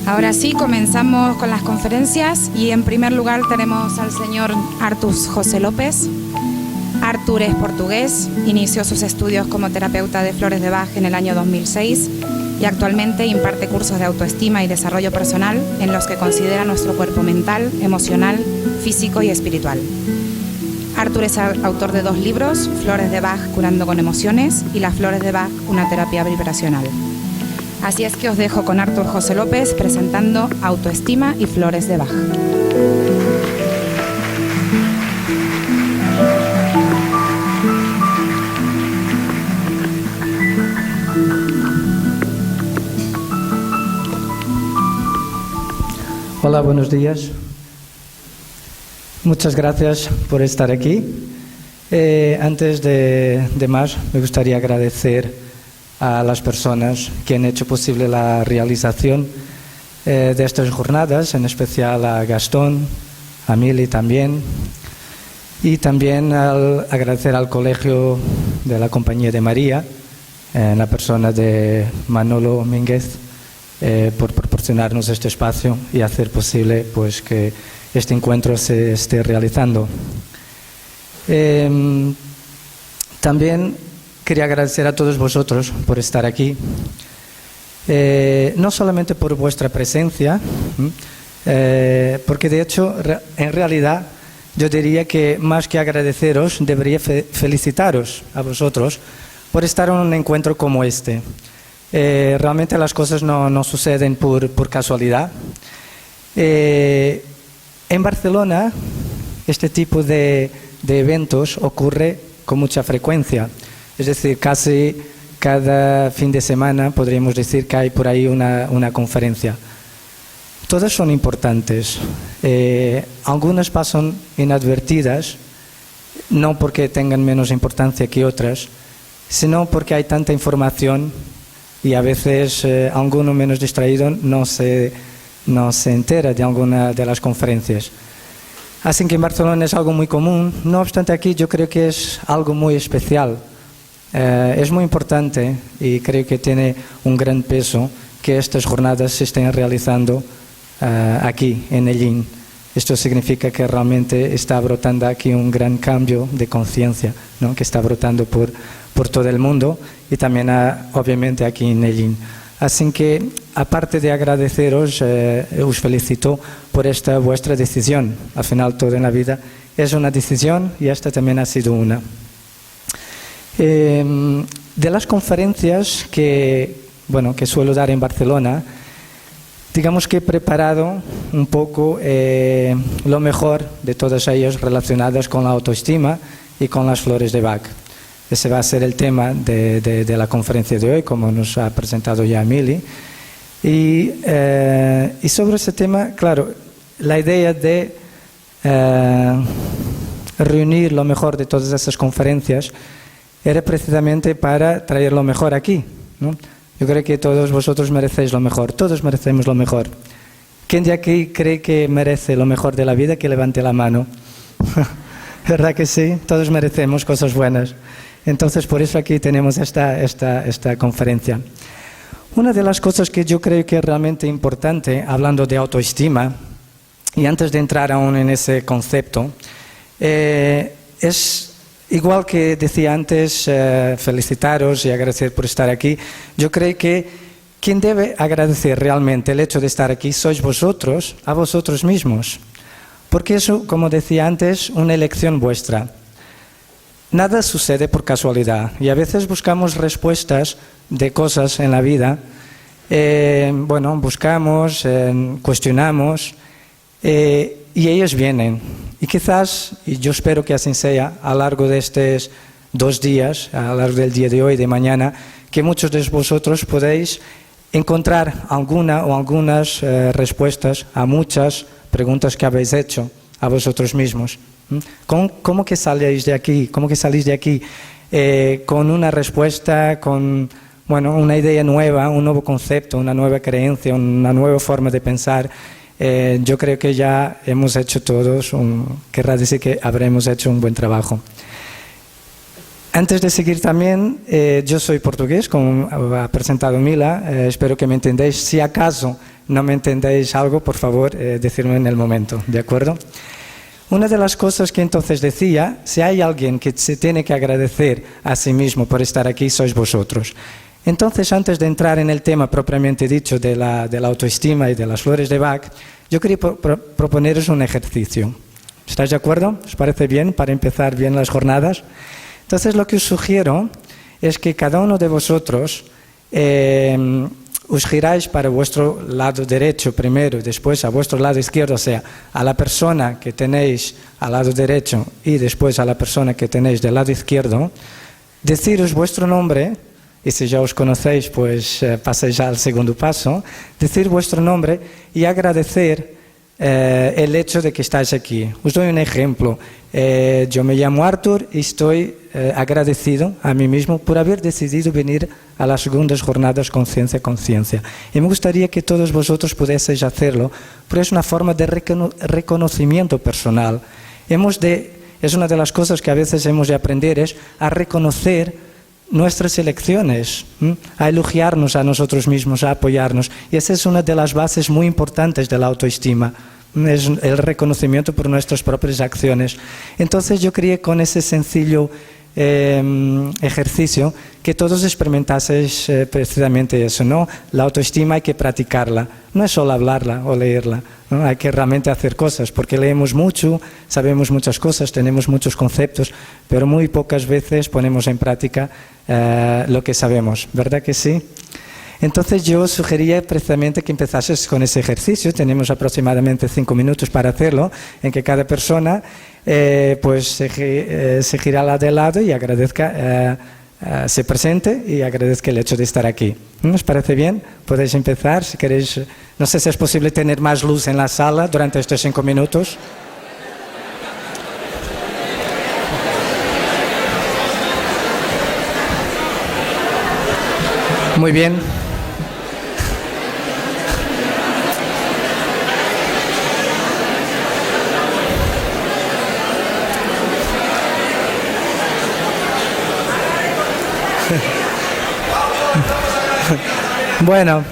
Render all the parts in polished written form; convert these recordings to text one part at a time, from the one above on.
Ahora sí, comenzamos con las conferencias y en primer lugar tenemos al señor Artur José López. Artur es portugués, inició sus estudios como terapeuta de flores de Bach en el año 2006 y actualmente imparte cursos de autoestima y desarrollo personal en los que considera nuestro cuerpo mental, emocional, físico y espiritual. Artur es autor de 2 libros, Flores de Bach, Curando con Emociones, y Las Flores de Bach, una terapia vibracional. Así es que os dejo con Artur José López presentando Autoestima y Flores de Bach. Hola, buenos días. Muchas gracias por estar aquí. Antes de más, me gustaría agradecer a las personas que han hecho posible la realización de estas jornadas, en especial a Gastón, a Mili también, y también agradecer al Colegio de la Compañía de María, en la persona de Manolo Mínguez, por proporcionarnos este espacio y hacer posible pues, que este encuentro se esté realizando. También quería agradecer a todos vosotros por estar aquí, no solamente por vuestra presencia, porque de hecho, en realidad, yo diría que más que agradeceros, debería felicitaros a vosotros por estar en un encuentro como este. Realmente las cosas no suceden por casualidad. En Barcelona, este tipo de eventos ocurre con mucha frecuencia. Es decir, casi cada fin de semana podríamos decir que hay por ahí una conferencia. Todas son importantes. Algunas pasan inadvertidas, no porque tengan menos importancia que otras, sino porque hay tanta información y a veces alguno menos distraído no se entera de alguna de las conferencias. Así que en Barcelona es algo muy común. No obstante, aquí yo creo que es algo muy especial. Es muy importante y creo que tiene un gran peso que estas jornadas se estén realizando aquí en Ellín. Esto significa que realmente está brotando aquí un gran cambio de conciencia, ¿no? Que está brotando por todo el mundo y también obviamente aquí en Ellín. Así que, aparte de agradeceros, os felicito por esta vuestra decisión. Al final, todo en la vida es una decisión y esta también ha sido una. De las conferencias que suelo dar en Barcelona, digamos que he preparado un poco lo mejor de todas ellas relacionadas con la autoestima y con las flores de Bach. Ese va a ser el tema de la conferencia de hoy, como nos ha presentado ya Mili. Y sobre ese tema, claro, la idea de reunir lo mejor de todas esas conferencias era precisamente para traer lo mejor aquí, ¿no? Yo creo que todos vosotros merecéis lo mejor, todos merecemos lo mejor. ¿Quién de aquí cree que merece lo mejor de la vida? Que levante la mano. ¿Verdad que sí? Todos merecemos cosas buenas. Entonces, por eso aquí tenemos esta conferencia. Una de las cosas que yo creo que es realmente importante, hablando de autoestima, y antes de entrar aún en ese concepto, es igual que decía antes, felicitaros y agradecer por estar aquí. Yo creo que quien debe agradecer realmente el hecho de estar aquí sois vosotros, a vosotros mismos. Porque eso, como decía antes, una elección vuestra. Nada sucede por casualidad y a veces buscamos respuestas de cosas en la vida. Buscamos, cuestionamos y ellas vienen. Y quizás, y yo espero que así sea, a lo largo de estos 2 días, a lo largo del día de hoy y de mañana, que muchos de vosotros podéis encontrar alguna o algunas respuestas a muchas preguntas que habéis hecho a vosotros mismos. ¿Cómo que salís de aquí? ¿Cómo que salís de aquí con una respuesta, con una idea nueva, un nuevo concepto, una nueva creencia, una nueva forma de pensar? Yo creo que ya hemos hecho todos, querrá decir que habremos hecho un buen trabajo. Antes de seguir también, yo soy portugués, como ha presentado Mila, espero que me entendáis. Si acaso no me entendéis algo, por favor, decirme en el momento, ¿de acuerdo? Una de las cosas que entonces decía, si hay alguien que se tiene que agradecer a sí mismo por estar aquí, sois vosotros. Entonces, antes de entrar en el tema propiamente dicho de la autoestima y de las flores de Bach, yo quería proponeros un ejercicio. ¿Estáis de acuerdo? ¿Os parece bien para empezar bien las jornadas? Entonces, lo que os sugiero es que cada uno de vosotros os giráis para vuestro lado derecho primero y después a vuestro lado izquierdo, o sea, a la persona que tenéis al lado derecho y después a la persona que tenéis del lado izquierdo, deciros vuestro nombre, y si ya os conocéis, pues paséis ya al segundo paso, decir vuestro nombre y agradecer el hecho de que estáis aquí. Os doy un ejemplo. Yo me llamo Artur y estoy agradecido a mí mismo por haber decidido venir a las segundas jornadas Conciencia. Y me gustaría que todos vosotros pudieseis hacerlo, porque es una forma de reconocimiento personal. Es una de las cosas que a veces hemos de aprender, es a reconocer nuestras elecciones, a elogiarnos a nosotros mismos, a apoyarnos. Y esa es una de las bases muy importantes de la autoestima, es el reconocimiento por nuestras propias acciones. Entonces yo quería con ese sencillo ejercicio que todos experimentaseis precisamente eso, ¿no? La autoestima hay que practicarla, no es solo hablarla o leerla, ¿no? Hay que realmente hacer cosas, porque leemos mucho, sabemos muchas cosas, tenemos muchos conceptos, pero muy pocas veces ponemos en práctica lo que sabemos, ¿verdad que sí? Entonces yo sugería precisamente que empezases con ese ejercicio. Tenemos aproximadamente 5 minutos para hacerlo, en que cada persona pues se gira al de lado y agradezca, se presente y agradezca el hecho de estar aquí. ¿Os parece bien? Podéis empezar, si queréis. No sé si es posible tener más luz en la sala durante estos 5 minutos. Muy bien. Bueno,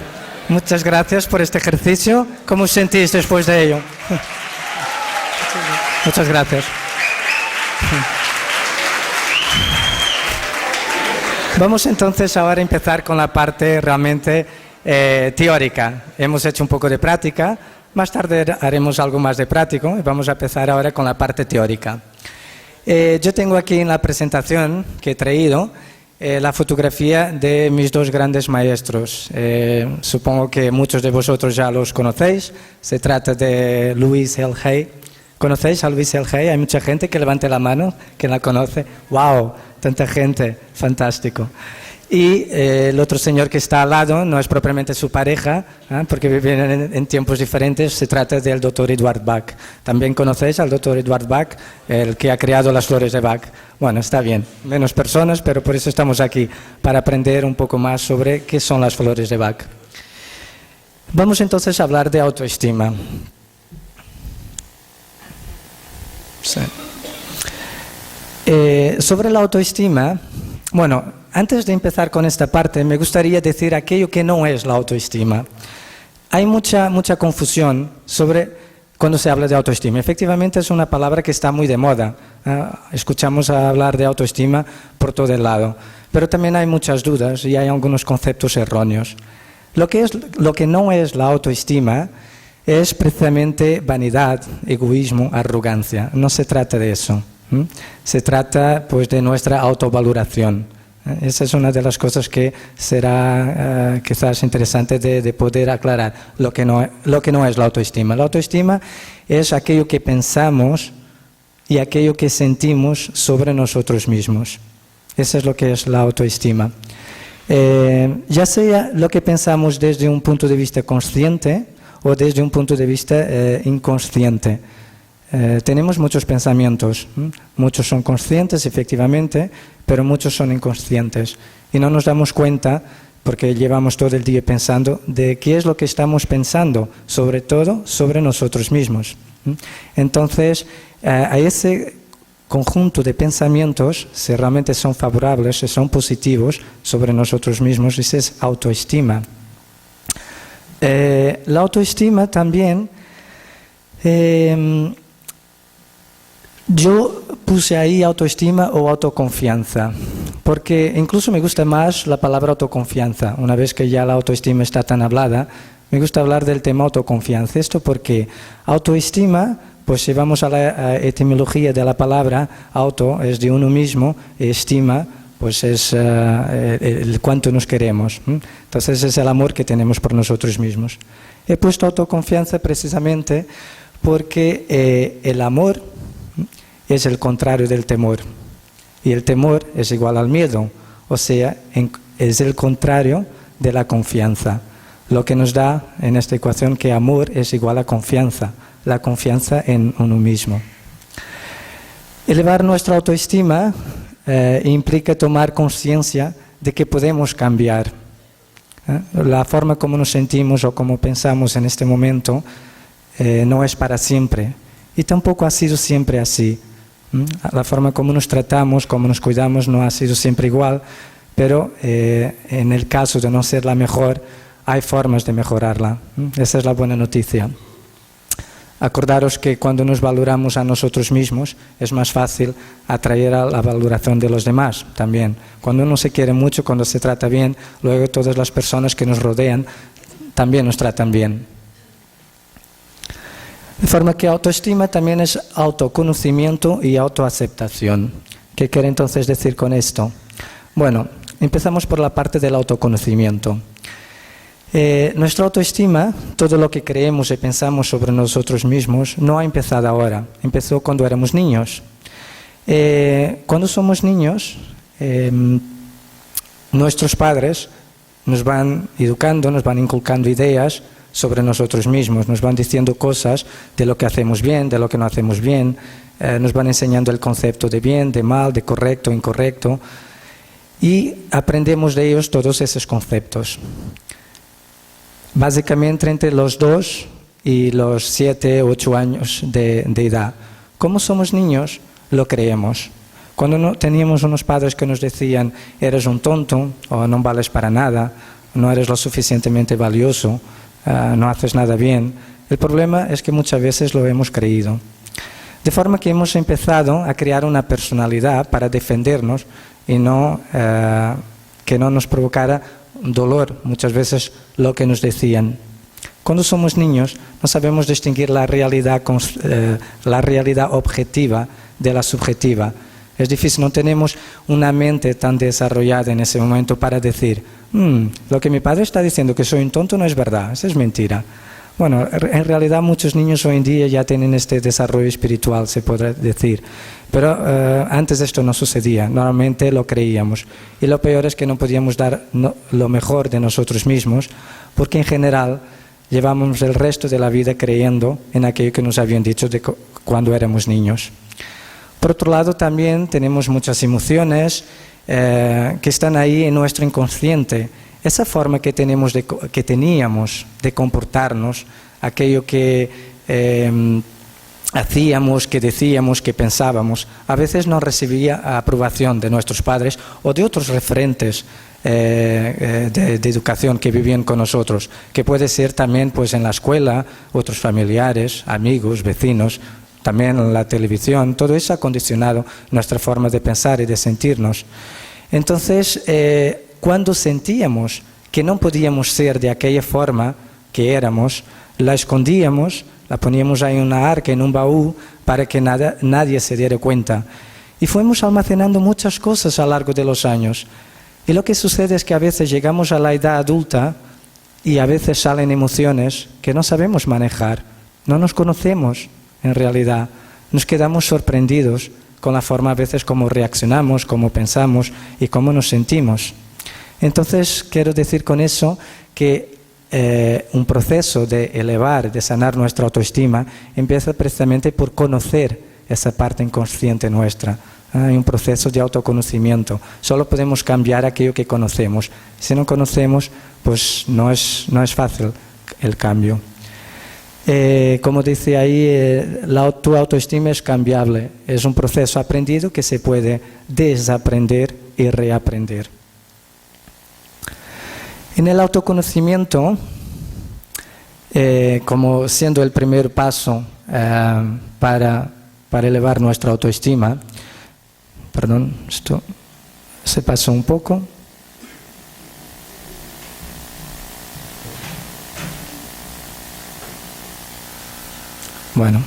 muchas gracias por este ejercicio. ¿Cómo os sentís después de ello? Muchas gracias. Vamos entonces ahora a empezar con la parte realmente teórica. Hemos hecho un poco de práctica, más tarde haremos algo más de práctico y vamos a empezar ahora con la parte teórica. Yo tengo aquí en la presentación que he traído la fotografía de mis dos grandes maestros. Supongo que muchos de vosotros ya los conocéis. Se trata de Louise L. Hay. ¿Conocéis a Louise L. Hay? Hay mucha gente que levante la mano, que la conoce. ¡Wow! Tanta gente, fantástico. Y el otro señor que está al lado no es propiamente su pareja, porque viven en tiempos diferentes. Se trata del Dr. Eduard Bach. ¿También conocéis al Dr. Eduard Bach, el que ha creado las flores de Bach? Bueno, está bien, menos personas, pero por eso estamos aquí, para aprender un poco más sobre qué son las flores de Bach. Vamos entonces a hablar de autoestima. Sí. Sobre la autoestima, bueno, antes de empezar con esta parte, me gustaría decir aquello que no es la autoestima. Hay mucha confusión sobre cuando se habla de autoestima. Efectivamente es una palabra que está muy de moda. Escuchamos hablar de autoestima por todo el lado. Pero también hay muchas dudas y hay algunos conceptos erróneos. Lo que no es la autoestima es precisamente vanidad, egoísmo, arrogancia. No se trata de eso. Se trata pues de nuestra autovaloración. Esa es una de las cosas que será quizás interesante de poder aclarar, lo que no es la autoestima. La autoestima es aquello que pensamos y aquello que sentimos sobre nosotros mismos. Eso es lo que es la autoestima. Ya sea lo que pensamos desde un punto de vista consciente o desde un punto de vista inconsciente. Tenemos muchos pensamientos, muchos son conscientes efectivamente, pero muchos son inconscientes y no nos damos cuenta porque llevamos todo el día pensando de qué es lo que estamos pensando, sobre todo sobre nosotros mismos. Entonces, a ese conjunto de pensamientos, si realmente son favorables, si son positivos sobre nosotros mismos, esa es autoestima. La autoestima también, yo puse ahí autoestima o autoconfianza, porque incluso me gusta más la palabra autoconfianza. Una vez que ya la autoestima está tan hablada, me gusta hablar del tema autoconfianza. Esto porque autoestima, pues si vamos a la etimología de la palabra, auto es de uno mismo, estima pues es el cuánto nos queremos. Entonces es el amor que tenemos por nosotros mismos. He puesto autoconfianza precisamente porque el amor es el contrario del temor. Y el temor es igual al miedo, o sea, es el contrario de la confianza. Lo que nos da en esta ecuación que amor es igual a confianza, la confianza en uno mismo. Elevar nuestra autoestima implica tomar conciencia de que podemos cambiar. La forma como nos sentimos o como pensamos en este momento no es para siempre y tampoco ha sido siempre así. La forma como nos tratamos, como nos cuidamos no ha sido siempre igual, pero en el caso de no ser la mejor, hay formas de mejorarla. Esa es la buena noticia. Acordaros que cuando nos valoramos a nosotros mismos es más fácil atraer a la valoración de los demás también. Cuando uno se quiere mucho, cuando se trata bien, luego todas las personas que nos rodean también nos tratan bien. De forma que autoestima también es autoconocimiento y autoaceptación. ¿Qué quiere entonces decir con esto? Bueno, empezamos por la parte del autoconocimiento. Nuestra autoestima, todo lo que creemos y pensamos sobre nosotros mismos, no ha empezado ahora, empezó cuando éramos niños. Cuando somos niños, nuestros padres nos van educando, nos van inculcando ideas sobre nosotros mismos, nos van diciendo cosas de lo que hacemos bien, de lo que no hacemos bien, nos van enseñando el concepto de bien, de mal, de correcto, incorrecto, y aprendemos de ellos todos esos conceptos. Básicamente entre los 2 y los 7, 8 años de edad. Como somos niños, lo creemos. Cuando no teníamos unos padres que nos decían eres un tonto, o no vales para nada, no eres lo suficientemente valioso, no haces nada bien, el problema es que muchas veces lo hemos creído. De forma que hemos empezado a crear una personalidad para defendernos y que no nos provocara dolor, muchas veces lo que nos decían. Cuando somos niños no sabemos distinguir la realidad objetiva de la subjetiva. Es difícil, no tenemos una mente tan desarrollada en ese momento para decir lo que mi padre está diciendo que soy un tonto no es verdad, eso es mentira. Bueno, en realidad muchos niños hoy en día ya tienen este desarrollo espiritual, se podrá decir. Pero antes esto no sucedía, normalmente lo creíamos. Y lo peor es que no podíamos dar lo mejor de nosotros mismos, porque en general llevamos el resto de la vida creyendo en aquello que nos habían dicho cuando éramos niños. Por otro lado, también tenemos muchas emociones que están ahí en nuestro inconsciente. Esa forma que teníamos de comportarnos, aquello que hacíamos, que decíamos, que pensábamos, a veces no recibía aprobación de nuestros padres o de otros referentes de educación que vivían con nosotros, que puede ser también pues, en la escuela, otros familiares, amigos, vecinos, también en la televisión. Todo eso ha condicionado nuestra forma de pensar y de sentirnos. Entonces, cuando sentíamos que no podíamos ser de aquella forma que éramos, la escondíamos, la poníamos ahí en una arca, en un baúl, para que nadie se diera cuenta. Y fuimos almacenando muchas cosas a lo largo de los años. Y lo que sucede es que a veces llegamos a la edad adulta y a veces salen emociones que no sabemos manejar, no nos conocemos en realidad, nos quedamos sorprendidos con la forma a veces como reaccionamos, cómo pensamos y cómo nos sentimos. Entonces, quiero decir con eso que un proceso de elevar, de sanar nuestra autoestima, empieza precisamente por conocer esa parte inconsciente nuestra. Hay un proceso de autoconocimiento. Solo podemos cambiar aquello que conocemos. Si no conocemos, pues no es fácil el cambio. Como dice ahí, tu autoestima es cambiable. Es un proceso aprendido que se puede desaprender y reaprender. En el autoconocimiento como siendo el primer paso para elevar nuestra autoestima. Perdón, esto se pasó un poco. Bueno,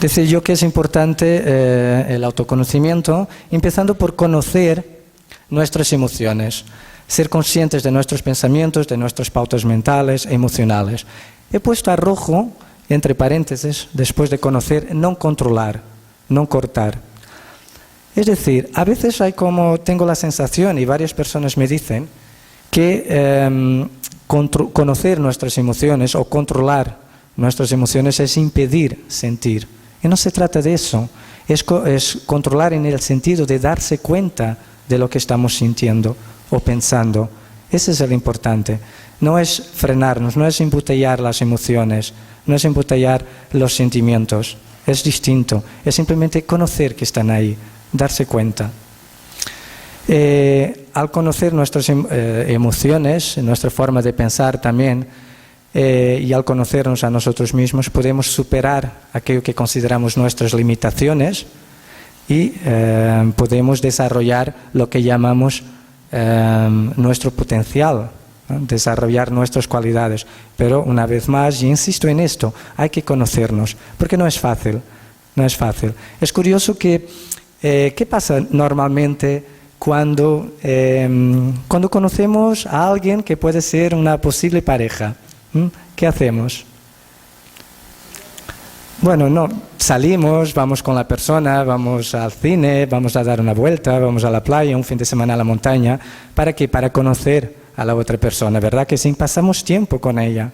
decía yo que es importante el autoconocimiento, empezando por conocer nuestras emociones, ser conscientes de nuestros pensamientos, de nuestras pautas mentales, emocionales. He puesto a rojo, entre paréntesis, después de conocer, no controlar, no cortar. Es decir, a veces tengo la sensación, y varias personas me dicen, que conocer nuestras emociones o controlar nuestras emociones es impedir sentir. Y no se trata de eso, es controlar en el sentido de darse cuenta de lo que estamos sintiendo o pensando. Ese es el importante. No es frenarnos, no es embotellar las emociones, no es embotellar los sentimientos. Es distinto, es simplemente conocer que están ahí, darse cuenta. Al conocer nuestras emociones, nuestra forma de pensar también, y al conocernos a nosotros mismos, podemos superar aquello que consideramos nuestras limitaciones y podemos desarrollar lo que llamamos nuestro potencial, ¿no? Desarrollar nuestras cualidades. Pero una vez más, y insisto en esto, hay que conocernos, porque no es fácil, no es fácil. Es curioso que, ¿qué pasa normalmente cuando conocemos a alguien que puede ser una posible pareja? ¿Qué hacemos? Bueno, no, salimos, vamos con la persona, vamos al cine, vamos a dar una vuelta, vamos a la playa, un fin de semana a la montaña. ¿Para qué? Para conocer a la otra persona, ¿verdad? Que sí, pasamos tiempo con ella.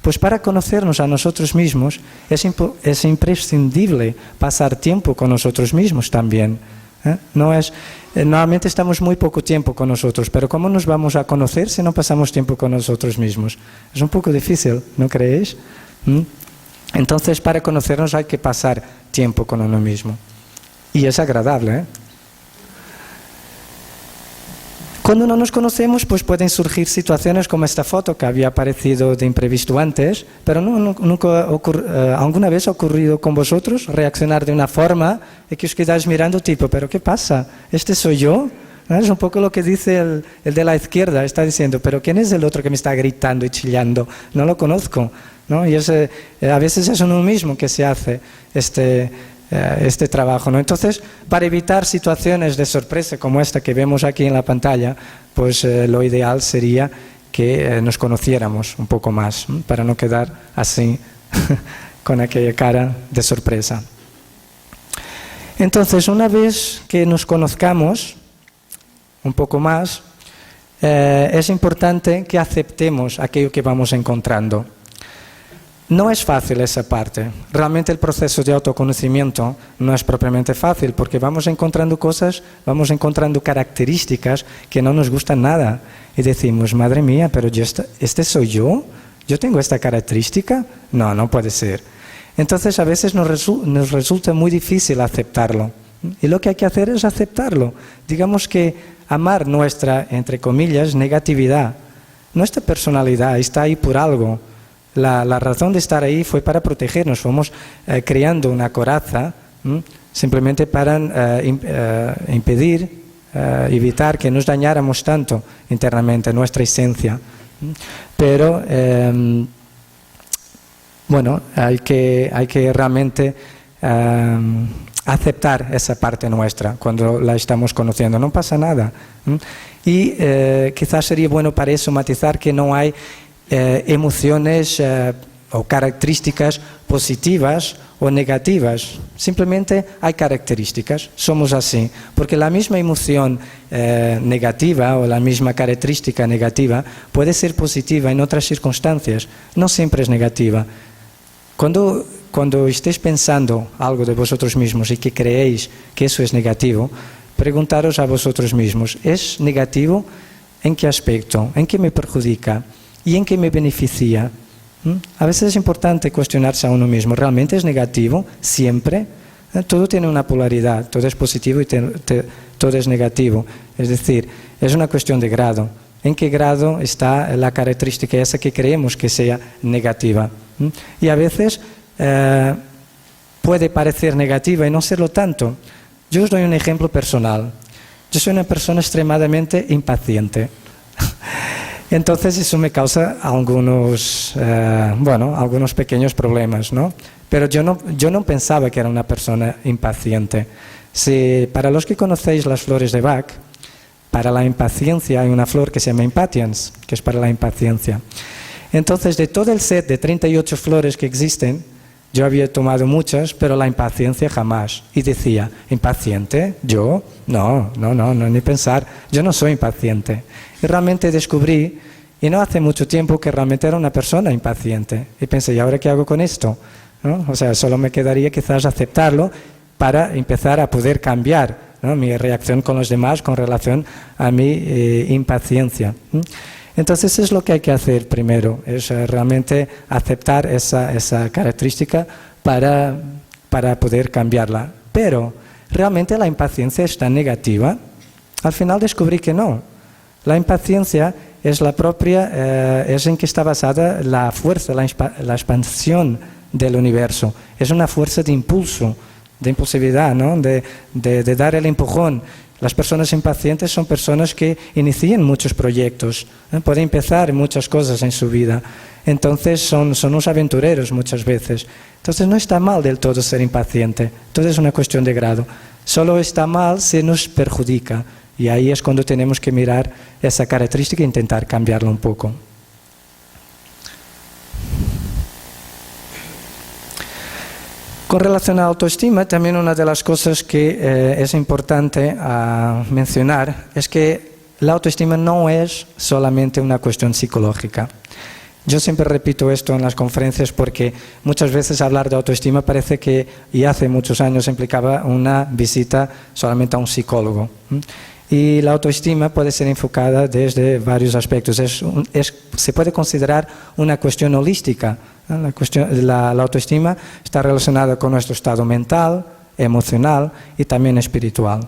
Pues para conocernos a nosotros mismos es imprescindible pasar tiempo con nosotros mismos también. Normalmente estamos muy poco tiempo con nosotros, pero ¿cómo nos vamos a conocer si no pasamos tiempo con nosotros mismos? Es un poco difícil, ¿no creéis? Entonces, para conocernos hay que pasar tiempo con uno mismo. Y es agradable, Cuando no nos conocemos, pues pueden surgir situaciones como esta foto que había aparecido de imprevisto antes, pero nunca ¿alguna vez ha ocurrido con vosotros reaccionar de una forma y que os quedáis mirando tipo, ¿pero qué pasa? ¿Este soy yo? ¿No? Es un poco lo que dice el de la izquierda, está diciendo, ¿pero quién es el otro que me está gritando y chillando? No lo conozco, ¿no? Y a veces es uno mismo que se hace este trabajo, ¿no? Entonces, para evitar situaciones de sorpresa como esta que vemos aquí en la pantalla, pues lo ideal sería que nos conociéramos un poco más, para no quedar así con aquella cara de sorpresa. Entonces, una vez que nos conozcamos un poco más, es importante que aceptemos aquello que vamos encontrando. No es fácil esa parte. Realmente el proceso de autoconocimiento no es propiamente fácil porque vamos encontrando cosas, vamos encontrando características que no nos gustan nada. Y decimos, madre mía, pero ¿este soy yo? ¿Yo tengo esta característica? No, no puede ser. Entonces a veces nos resulta muy difícil aceptarlo. Y lo que hay que hacer es aceptarlo. Digamos que amar nuestra, entre comillas, negatividad. Nuestra personalidad está ahí por algo. La razón de estar ahí fue para protegernos. Fuimos creando una coraza simplemente para impedir, evitar que nos dañáramos tanto internamente, nuestra esencia. Pero, bueno, hay que realmente aceptar esa parte nuestra cuando la estamos conociendo. No pasa nada. Y quizás sería bueno para eso matizar que no hay emociones o características positivas o negativas. Simplemente hay características, somos así. Porque la misma emoción negativa o la misma característica negativa puede ser positiva en otras circunstancias, no siempre es negativa. Cuando estéis pensando algo de vosotros mismos y que creéis que eso es negativo, preguntaros a vosotros mismos, ¿es negativo? ¿En qué aspecto? ¿En qué me perjudica? ¿Y en qué me beneficia? A veces es importante cuestionarse a uno mismo. ¿Realmente es negativo? ¿Siempre? Todo tiene una polaridad. Todo es positivo y todo es negativo. Es decir, es una cuestión de grado. en qué grado está la característica esa que creemos que sea negativa. Y a veces puede parecer negativa y no serlo tanto. Yo os doy un ejemplo personal. Yo soy una persona extremadamente impaciente. Entonces eso me causa algunos pequeños problemas, ¿no? Pero yo no pensaba que era una persona impaciente. Para los que conocéis las flores de Bach, para la impaciencia hay una flor que se llama Impatiens, que es para la impaciencia. Entonces, de todo el set de 38 flores que existen, yo había tomado muchas, pero la impaciencia jamás. Y decía, ¿impaciente? ¿Yo? No, ni pensar. Yo no soy impaciente. Y realmente descubrí, y no hace mucho tiempo, que realmente era una persona impaciente. Y pensé, ¿y ahora qué hago con esto? ¿No? O sea, solo me quedaría quizás aceptarlo para empezar a poder cambiar, ¿no?, mi reacción con los demás con relación a mi impaciencia. Entonces es lo que hay que hacer primero, es realmente aceptar esa característica para poder cambiarla. Pero, ¿realmente la impaciencia es tan negativa? Al final descubrí que no. La impaciencia es es en que está basada la fuerza, la expansión del universo. Es una fuerza de impulso, de impulsividad, ¿no?, de dar el empujón. Las personas impacientes son personas que inician muchos proyectos, pueden empezar muchas cosas en su vida. Entonces son unos aventureros muchas veces. Entonces no está mal del todo ser impaciente, todo es una cuestión de grado. Solo está mal si nos perjudica, y ahí es cuando tenemos que mirar esa característica e intentar cambiarla un poco. Con relación a la autoestima, también una de las cosas que es importante mencionar es que la autoestima no es solamente una cuestión psicológica. Yo siempre repito esto en las conferencias porque muchas veces hablar de autoestima parece que, y hace muchos años, implicaba una visita solamente a un psicólogo. Y la autoestima puede ser enfocada desde varios aspectos. Se puede considerar una cuestión holística. La autoestima está relacionada con nuestro estado mental, emocional y también espiritual.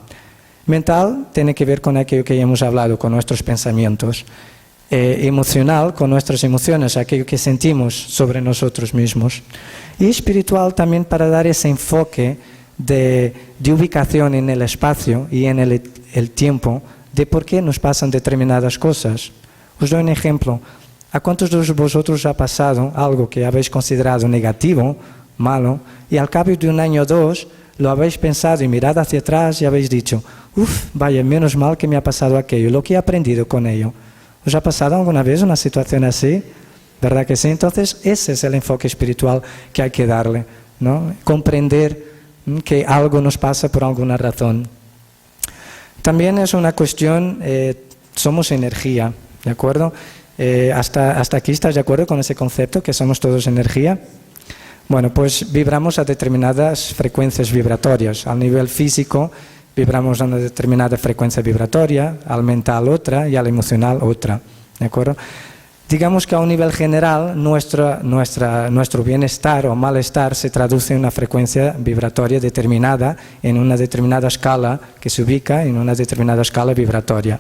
Mental tiene que ver con aquello que ya hemos hablado, con nuestros pensamientos. Emocional, con nuestras emociones, aquello que sentimos sobre nosotros mismos. Y espiritual también para dar ese enfoque de ubicación en el espacio y en el tiempo de por qué nos pasan determinadas cosas. Os doy un ejemplo. ¿A cuántos de vosotros ha pasado algo que habéis considerado negativo, malo, y al cabo de un año o dos lo habéis pensado y mirado hacia atrás y habéis dicho, vaya, menos mal que me ha pasado aquello, lo que he aprendido con ello? ¿Os ha pasado alguna vez una situación así? ¿Verdad que sí? Entonces ese es el enfoque espiritual que hay que darle, ¿no? Comprender que algo nos pasa por alguna razón. También es una cuestión, somos energía, ¿de acuerdo? Hasta aquí, ¿estás de acuerdo con ese concepto, que somos todos energía? Bueno, pues vibramos a determinadas frecuencias vibratorias. Al nivel físico vibramos a una determinada frecuencia vibratoria, al mental otra y al emocional otra, ¿de acuerdo? Digamos que a un nivel general nuestro bienestar o malestar se traduce en una frecuencia vibratoria determinada en una determinada escala que se ubica en una determinada escala vibratoria.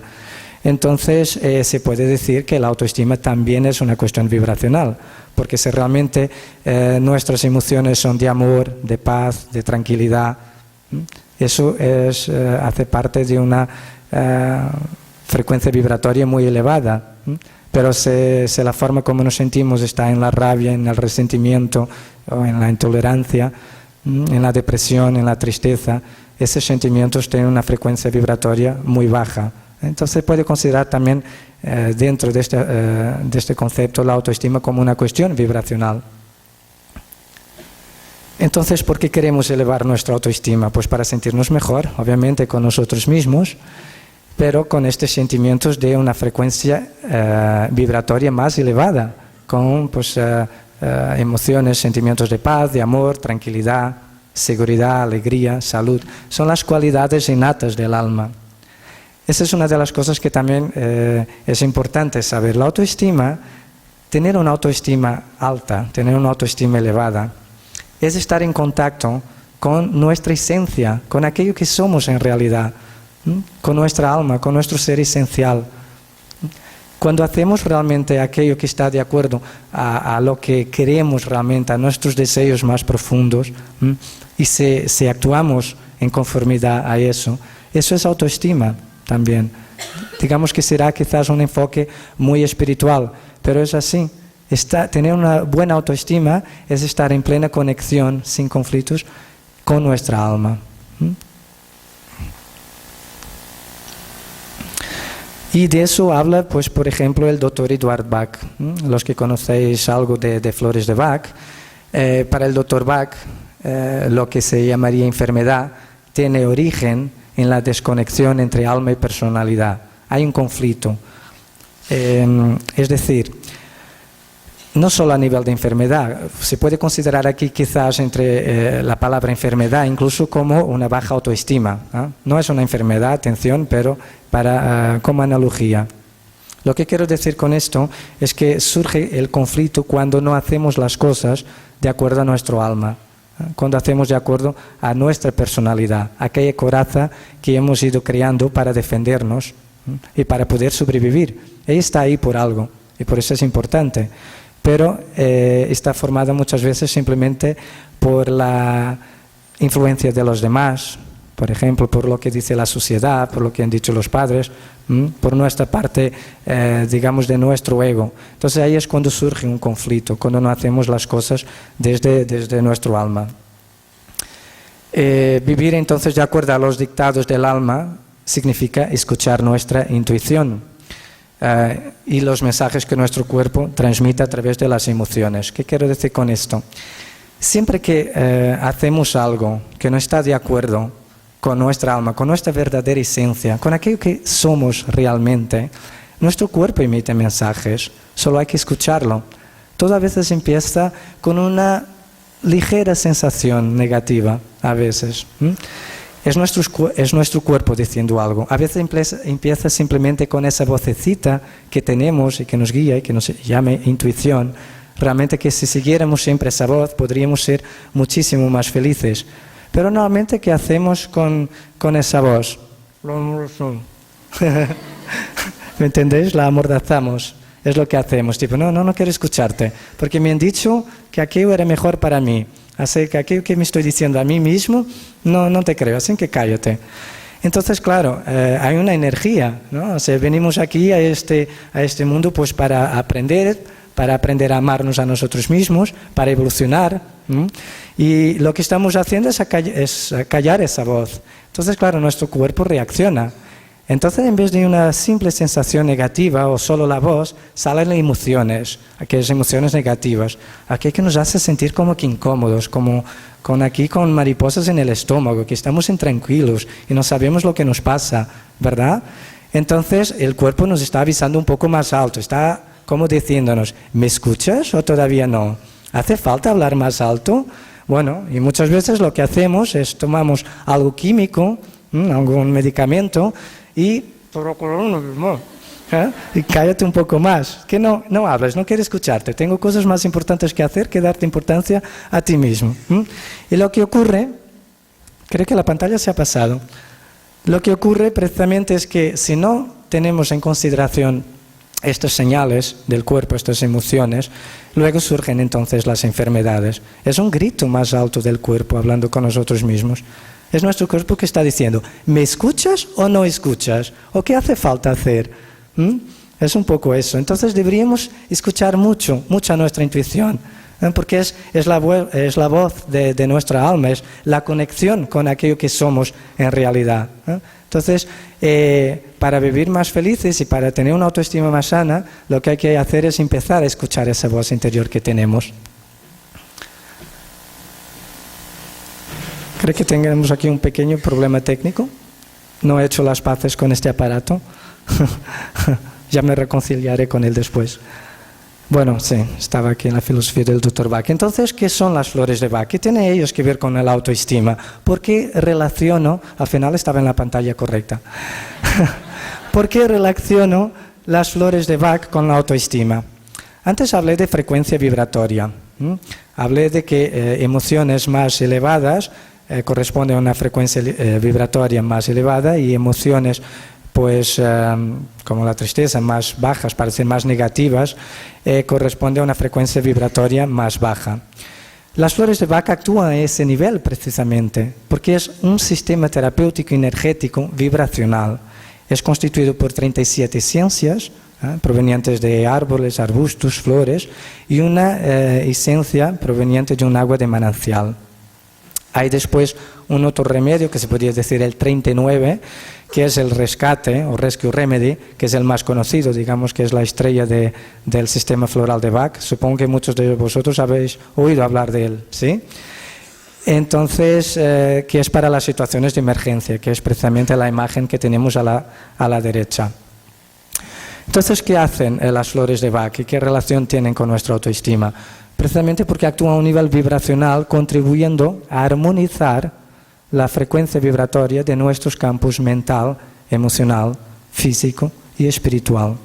Entonces se puede decir que la autoestima también es una cuestión vibracional, porque si realmente nuestras emociones son de amor, de paz, de tranquilidad, eso hace parte de una frecuencia vibratoria muy elevada. Pero si la forma como nos sentimos está en la rabia, en el resentimiento, o en la intolerancia, en la depresión, en la tristeza, esos sentimientos tienen una frecuencia vibratoria muy baja. Entonces se puede considerar también dentro de este concepto la autoestima como una cuestión vibracional. Entonces, ¿por qué queremos elevar nuestra autoestima? Pues para sentirnos mejor, obviamente, con nosotros mismos, pero con estos sentimientos de una frecuencia vibratoria más elevada, con emociones, sentimientos de paz, de amor, tranquilidad, seguridad, alegría, salud. Son las cualidades innatas del alma. Esa es una de las cosas que también es importante saber. La autoestima, tener una autoestima alta, tener una autoestima elevada, es estar en contacto con nuestra esencia, con aquello que somos en realidad, con nuestra alma, con nuestro ser esencial. Cuando hacemos realmente aquello que está de acuerdo a lo que queremos realmente, a nuestros deseos más profundos, y si actuamos en conformidad a eso, eso es autoestima también. Digamos que será quizás un enfoque muy espiritual, pero es así. Tener una buena autoestima es estar en plena conexión, sin conflictos, con nuestra alma. Y de eso habla, pues, por ejemplo, el doctor Eduard Bach. Los que conocéis algo de flores de Bach, para el doctor Bach, lo que se llamaría enfermedad tiene origen en la desconexión entre alma y personalidad. Hay un conflicto. Es decir, no solo a nivel de enfermedad, se puede considerar aquí quizás entre la palabra enfermedad incluso como una baja autoestima. No es una enfermedad, atención, pero como analogía. Lo que quiero decir con esto es que surge el conflicto cuando no hacemos las cosas de acuerdo a nuestro alma, cuando hacemos de acuerdo a nuestra personalidad, aquella coraza que hemos ido creando para defendernos y para poder sobrevivir. Ella está ahí por algo y por eso es importante. Pero está formada muchas veces simplemente por la influencia de los demás, por ejemplo, por lo que dice la sociedad, por lo que han dicho los padres, por nuestra parte, digamos, de nuestro ego. Entonces ahí es cuando surge un conflicto, cuando no hacemos las cosas desde nuestro alma. Vivir entonces de acuerdo a los dictados del alma significa escuchar nuestra intuición. Y los mensajes que nuestro cuerpo transmite a través de las emociones. ¿Qué quiero decir con esto? Siempre que hacemos algo que no está de acuerdo con nuestra alma, con nuestra verdadera esencia, con aquello que somos realmente, nuestro cuerpo emite mensajes, solo hay que escucharlo. Todo a veces empieza con una ligera sensación negativa, a veces. Es nuestro cuerpo diciendo algo. A veces empieza simplemente con esa vocecita que tenemos y que nos guía y que nos llama intuición. Realmente que si siguiéramos siempre esa voz podríamos ser muchísimo más felices. Pero normalmente, ¿qué hacemos con esa voz? ¿Me entendéis? La amordazamos. Es lo que hacemos. Tipo, no quiero escucharte. Porque me han dicho que aquello era mejor para mí. Así que aquello que me estoy diciendo a mí mismo, no te creo, así que cállate. Entonces, claro, hay una energía, ¿no? O sea, venimos aquí a este mundo pues para aprender a amarnos a nosotros mismos, para evolucionar. Y lo que estamos haciendo es callar esa voz. Entonces, claro, nuestro cuerpo reacciona. Entonces, en vez de una simple sensación negativa o solo la voz, salen emociones, aquellas emociones negativas, aquello que nos hace sentir como que incómodos, como con mariposas en el estómago, que estamos intranquilos y no sabemos lo que nos pasa, ¿verdad? Entonces, el cuerpo nos está avisando un poco más alto, está como diciéndonos, ¿me escuchas o todavía no? ¿Hace falta hablar más alto? Bueno, y muchas veces lo que hacemos es tomamos algo químico, algún medicamento, y cállate un poco más, que no hablas, no quiero escucharte, tengo cosas más importantes que hacer que darte importancia a ti mismo. Y lo que ocurre, creo que la pantalla se ha pasado, lo que ocurre precisamente es que si no tenemos en consideración estas señales del cuerpo, estas emociones, luego surgen entonces las enfermedades. Es un grito más alto del cuerpo hablando con nosotros mismos. Es nuestro cuerpo que está diciendo, ¿me escuchas o no escuchas? ¿O qué hace falta hacer? Es un poco eso. Entonces deberíamos escuchar mucho a nuestra intuición, porque es la voz de nuestra alma, es la conexión con aquello que somos en realidad. Entonces, para vivir más felices y para tener una autoestima más sana, lo que hay que hacer es empezar a escuchar esa voz interior que tenemos. Creo que tenemos aquí un pequeño problema técnico. No he hecho las paces con este aparato. Ya me reconciliaré con él después. Bueno, sí, estaba aquí en la filosofía del Dr. Bach. Entonces, ¿qué son las flores de Bach? ¿Qué tienen ellos que ver con la autoestima? ¿Por qué relaciono? Al final estaba en la pantalla correcta. ¿Por qué relaciono las flores de Bach con la autoestima? Antes hablé de frecuencia vibratoria. Hablé de que emociones más elevadas corresponden a una frecuencia vibratoria más elevada y emociones pues como la tristeza, más bajas, parecen más negativas, corresponde a una frecuencia vibratoria más baja. Las flores de Bach actúan a ese nivel precisamente, porque es un sistema terapéutico energético vibracional. Es constituido por 37 esencias provenientes de árboles, arbustos, flores y una esencia proveniente de un agua de manantial. Hay después un otro remedio que se podría decir el 39, que es el rescate o Rescue Remedy, que es el más conocido, digamos que es la estrella del sistema floral de Bach. Supongo que muchos de vosotros habéis oído hablar de él, ¿sí? Entonces, que es para las situaciones de emergencia, que es precisamente la imagen que tenemos a la derecha. Entonces, ¿qué hacen las flores de Bach y qué relación tienen con nuestra autoestima? Precisamente porque actúan a un nivel vibracional, contribuyendo a armonizar la frecuencia vibratoria de nuestros campos mental, emocional, físico y espiritual.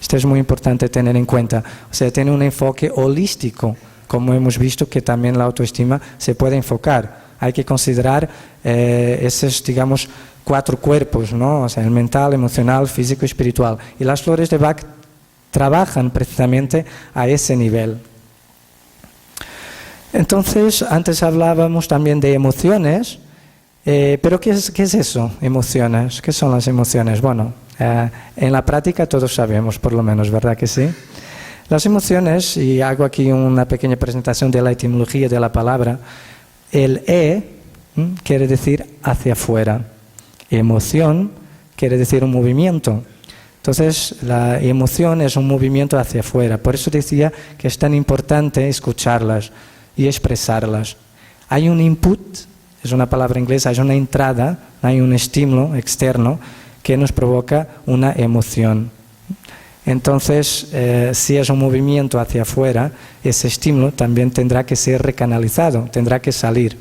Esto es muy importante tener en cuenta. O sea, tiene un enfoque holístico, como hemos visto que también la autoestima se puede enfocar. Hay que considerar esos, digamos, 4 cuerpos, ¿no? O sea, el mental, emocional, físico y espiritual. Y las flores de Bach trabajan precisamente a ese nivel. Entonces, antes hablábamos también de emociones, pero ¿qué es eso? Emociones. ¿Qué son las emociones? Bueno, en la práctica todos sabemos, por lo menos, ¿verdad que sí? Las emociones, y hago aquí una pequeña presentación de la etimología de la palabra, el quiere decir hacia afuera, emoción quiere decir un movimiento. Entonces, la emoción es un movimiento hacia afuera. Por eso decía que es tan importante escucharlas y expresarlas. Hay un input, es una palabra inglesa, hay una entrada, hay un estímulo externo que nos provoca una emoción. Entonces, si es un movimiento hacia afuera, ese estímulo también tendrá que ser recanalizado, tendrá que salir.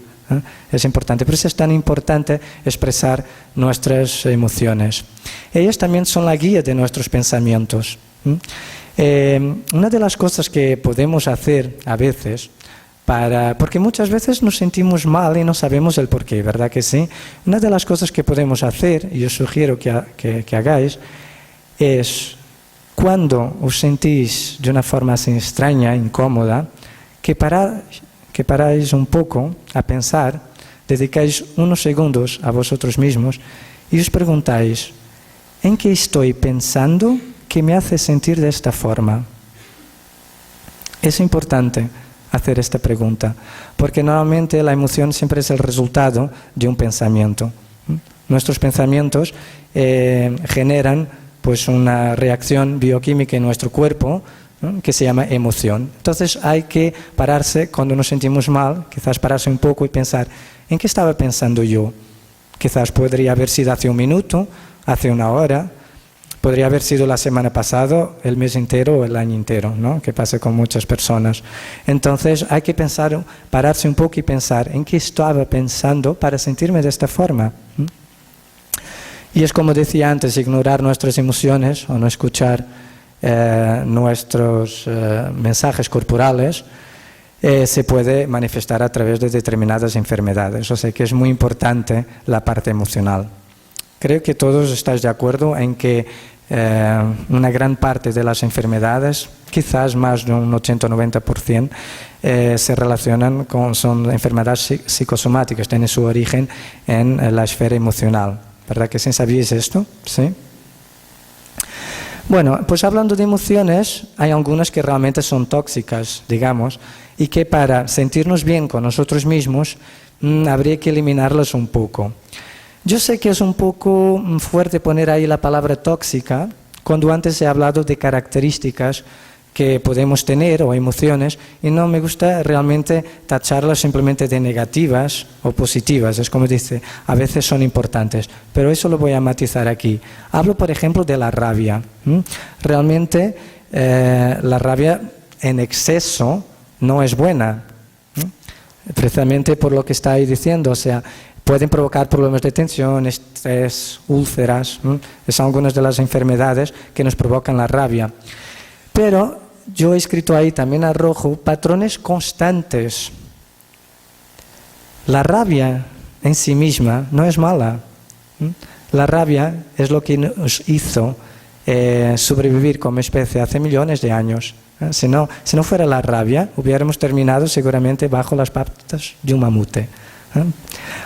Es importante, por eso es tan importante expresar nuestras emociones. Ellas también son la guía de nuestros pensamientos. Una de las cosas que podemos hacer a veces, porque muchas veces nos sentimos mal y no sabemos el porqué, ¿verdad que sí? Una de las cosas que podemos hacer, y os sugiero que hagáis, es cuando os sentís de una forma así extraña, incómoda, que paráis un poco a pensar, dedicáis unos segundos a vosotros mismos y os preguntáis, ¿en qué estoy pensando que me hace sentir de esta forma? Es importante hacer esta pregunta, porque normalmente la emoción siempre es el resultado de un pensamiento. Nuestros pensamientos generan pues una reacción bioquímica en nuestro cuerpo, ¿no?, que se llama emoción. Entonces hay que pararse cuando nos sentimos mal, quizás pararse un poco y pensar, ¿en qué estaba pensando yo? Quizás podría haber sido hace un minuto, hace una hora, podría haber sido la semana pasada, el mes entero o el año entero, ¿no?, que pasa con muchas personas. Entonces hay que pensar, pararse un poco y pensar, ¿en qué estaba pensando para sentirme de esta forma? Y es como decía antes, ignorar nuestras emociones o no escuchar nuestros mensajes corporales se puede manifestar a través de determinadas enfermedades. O sea que es muy importante la parte emocional. Creo que todos estáis de acuerdo en que una gran parte de las enfermedades, quizás más de un 80 o 90%, se relacionan son enfermedades psicosomáticas, tienen su origen en la esfera emocional. ¿Verdad que sí sabíais esto? ¿Sí? Bueno, pues hablando de emociones, hay algunas que realmente son tóxicas, digamos, y que para sentirnos bien con nosotros mismos habría que eliminarlas un poco. Yo sé que es un poco fuerte poner ahí la palabra tóxica, cuando antes he hablado de características que podemos tener o emociones, y no me gusta realmente tacharlas simplemente de negativas o positivas. Es como dice, a veces son importantes, pero eso lo voy a matizar aquí. Hablo, por ejemplo, de la rabia. Realmente la rabia en exceso no es buena, precisamente por lo que está ahí diciendo, o sea, pueden provocar problemas de tensión, estrés, úlceras, son algunas de las enfermedades que nos provocan la rabia. Pero yo he escrito ahí también a rojo patrones constantes. La rabia en sí misma no es mala. La rabia es lo que nos hizo sobrevivir como especie hace millones de años. Si no fuera la rabia, hubiéramos terminado seguramente bajo las patas de un mamute,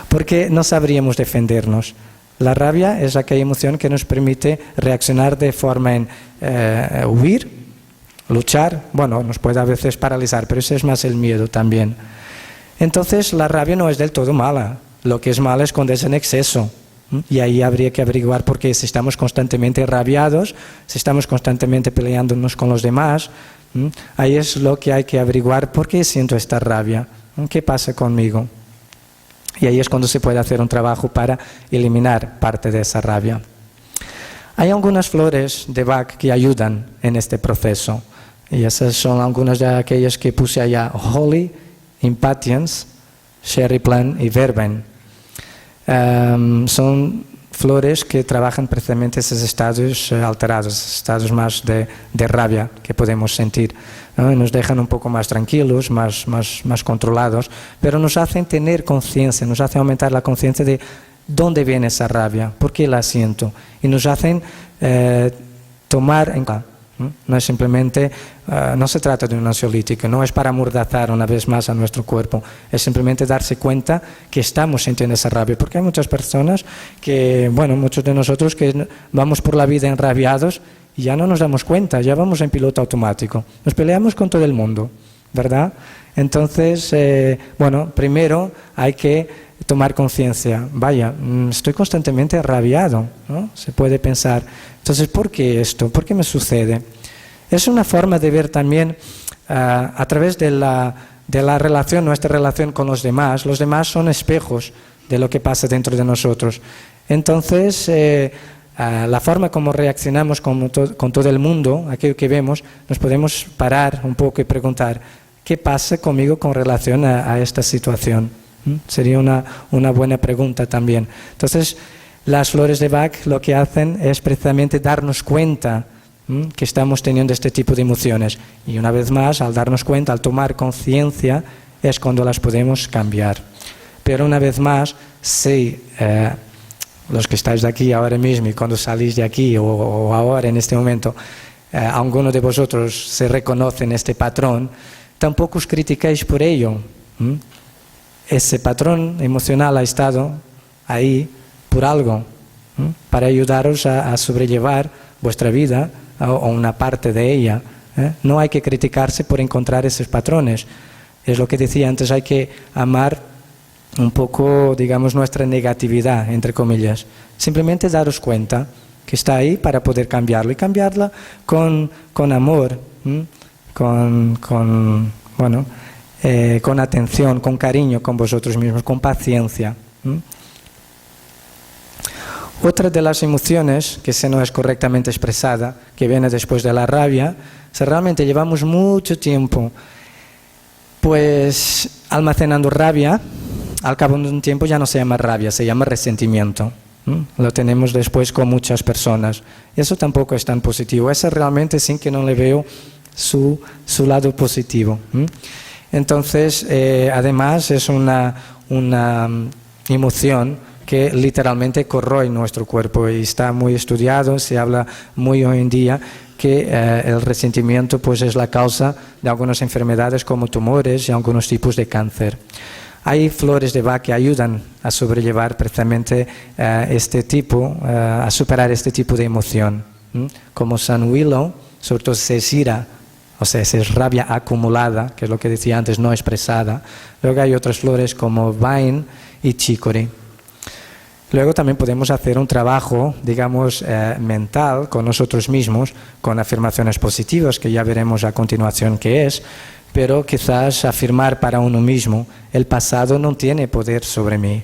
porque no sabríamos defendernos. La rabia es aquella emoción que nos permite reaccionar de forma en huir, luchar, bueno, nos puede a veces paralizar, pero ese es más el miedo también. Entonces la rabia no es del todo mala, lo que es malo es cuando es en exceso. Y ahí habría que averiguar por qué si estamos constantemente rabiados, si estamos constantemente peleándonos con los demás, ahí es lo que hay que averiguar, ¿por qué siento esta rabia? ¿Qué pasa conmigo? Y ahí es cuando se puede hacer un trabajo para eliminar parte de esa rabia. Hay algunas flores de Bach que ayudan en este proceso, y esas son algunas de aquellas que puse allá: Holly, Impatience, Cherry Plant y Verben. Son flores que trabajan precisamente esos estados alterados, estados más de rabia que podemos sentir, ¿no? Y nos dejan un poco más tranquilos, más controlados, pero nos hacen tener conciencia, nos hacen aumentar la conciencia de dónde viene esa rabia, por qué la siento, y nos hacen tomar en cuenta. No es simplemente, no se trata de un ansiolítico, no es para amordazar una vez más a nuestro cuerpo, es simplemente darse cuenta que estamos sintiendo esa rabia, porque hay muchas personas que, bueno, muchos de nosotros que vamos por la vida enrabiados y ya no nos damos cuenta, ya vamos en piloto automático, nos peleamos con todo el mundo, ¿verdad? Entonces, bueno, primero hay que tomar conciencia, vaya, estoy constantemente agraviado, ¿no? Se puede pensar, entonces, ¿por qué esto? ¿Por qué me sucede? Es una forma de ver también a través de la relación, nuestra relación con los demás son espejos de lo que pasa dentro de nosotros. Entonces, la forma como reaccionamos con todo el mundo, aquello que vemos, nos podemos parar un poco y preguntar, ¿qué pasa conmigo con relación a esta situación? Sería una buena pregunta también. Entonces, las flores de Bach lo que hacen es precisamente darnos cuenta que estamos teniendo este tipo de emociones. Y una vez más, al darnos cuenta, al tomar conciencia, es cuando las podemos cambiar. Pero una vez más, si los que estáis de aquí ahora mismo y cuando salís de aquí o ahora en este momento, alguno de vosotros se reconoce en este patrón, tampoco os criticáis por ello. Ese patrón emocional ha estado ahí por algo, para ayudaros a sobrellevar vuestra vida o una parte de ella. No hay que criticarse por encontrar esos patrones. Es lo que decía antes, hay que amar un poco, digamos, nuestra negatividad, entre comillas. Simplemente daros cuenta que está ahí para poder cambiarlo y cambiarla con amor, con atención, con cariño con vosotros mismos, con paciencia. Otra de las emociones que se no es correctamente expresada, que viene después de la rabia, si realmente llevamos mucho tiempo pues almacenando rabia, al cabo de un tiempo ya no se llama rabia, se llama resentimiento. Lo tenemos después con muchas personas. Eso tampoco es tan positivo. Eso realmente sí que no le veo su lado positivo. Entonces, además es una emoción que literalmente corroe nuestro cuerpo y está muy estudiado, se habla muy hoy en día que el resentimiento pues es la causa de algunas enfermedades como tumores y algunos tipos de cáncer. Hay flores de Bach que ayudan a sobrellevar precisamente a superar este tipo de emoción, como Sun Willow, sobre todo si es ira, o sea, si es rabia acumulada, que es lo que decía antes, no expresada. Luego hay otras flores como Vine y Chicory. Luego también podemos hacer un trabajo, digamos, mental con nosotros mismos, con afirmaciones positivas, que ya veremos a continuación qué es, pero quizás afirmar para uno mismo, el pasado no tiene poder sobre mí.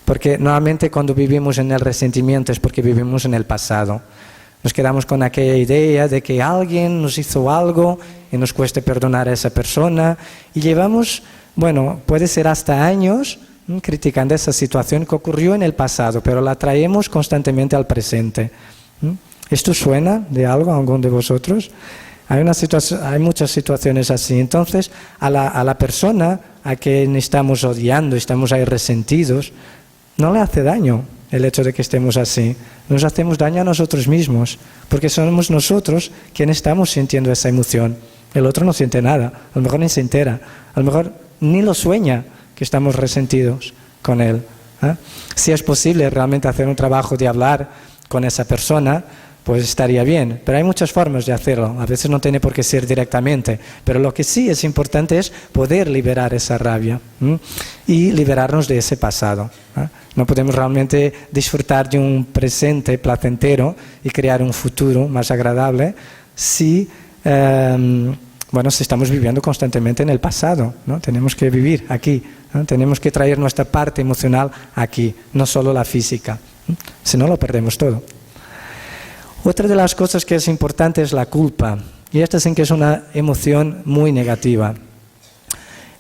Porque normalmente cuando vivimos en el resentimiento es porque vivimos en el pasado. Nos quedamos con aquella idea de que alguien nos hizo algo y nos cuesta perdonar a esa persona y llevamos, bueno, puede ser hasta años criticando esa situación que ocurrió en el pasado, pero la traemos constantemente al presente. ¿Esto suena de algo a alguno de vosotros? Hay muchas situaciones así. Entonces, a la persona a quien estamos odiando, estamos ahí resentidos, no le hace daño. el hecho de que estemos así. Nos hacemos daño a nosotros mismos, porque somos nosotros quienes estamos sintiendo esa emoción. El otro no siente nada, a lo mejor ni se entera, a lo mejor ni lo sueña que estamos resentidos con él. Si es posible realmente hacer un trabajo de hablar con esa persona, pues estaría bien, pero hay muchas formas de hacerlo, a veces no tiene por qué ser directamente, pero lo que sí es importante es poder liberar esa rabia y liberarnos de ese pasado. No podemos realmente disfrutar de un presente placentero y crear un futuro más agradable si estamos viviendo constantemente en el pasado, ¿no? Tenemos que vivir aquí, ¿no? Tenemos que traer nuestra parte emocional aquí, no solo la física, si no lo perdemos todo. Otra de las cosas que es importante es la culpa, y esta sí que es una emoción muy negativa.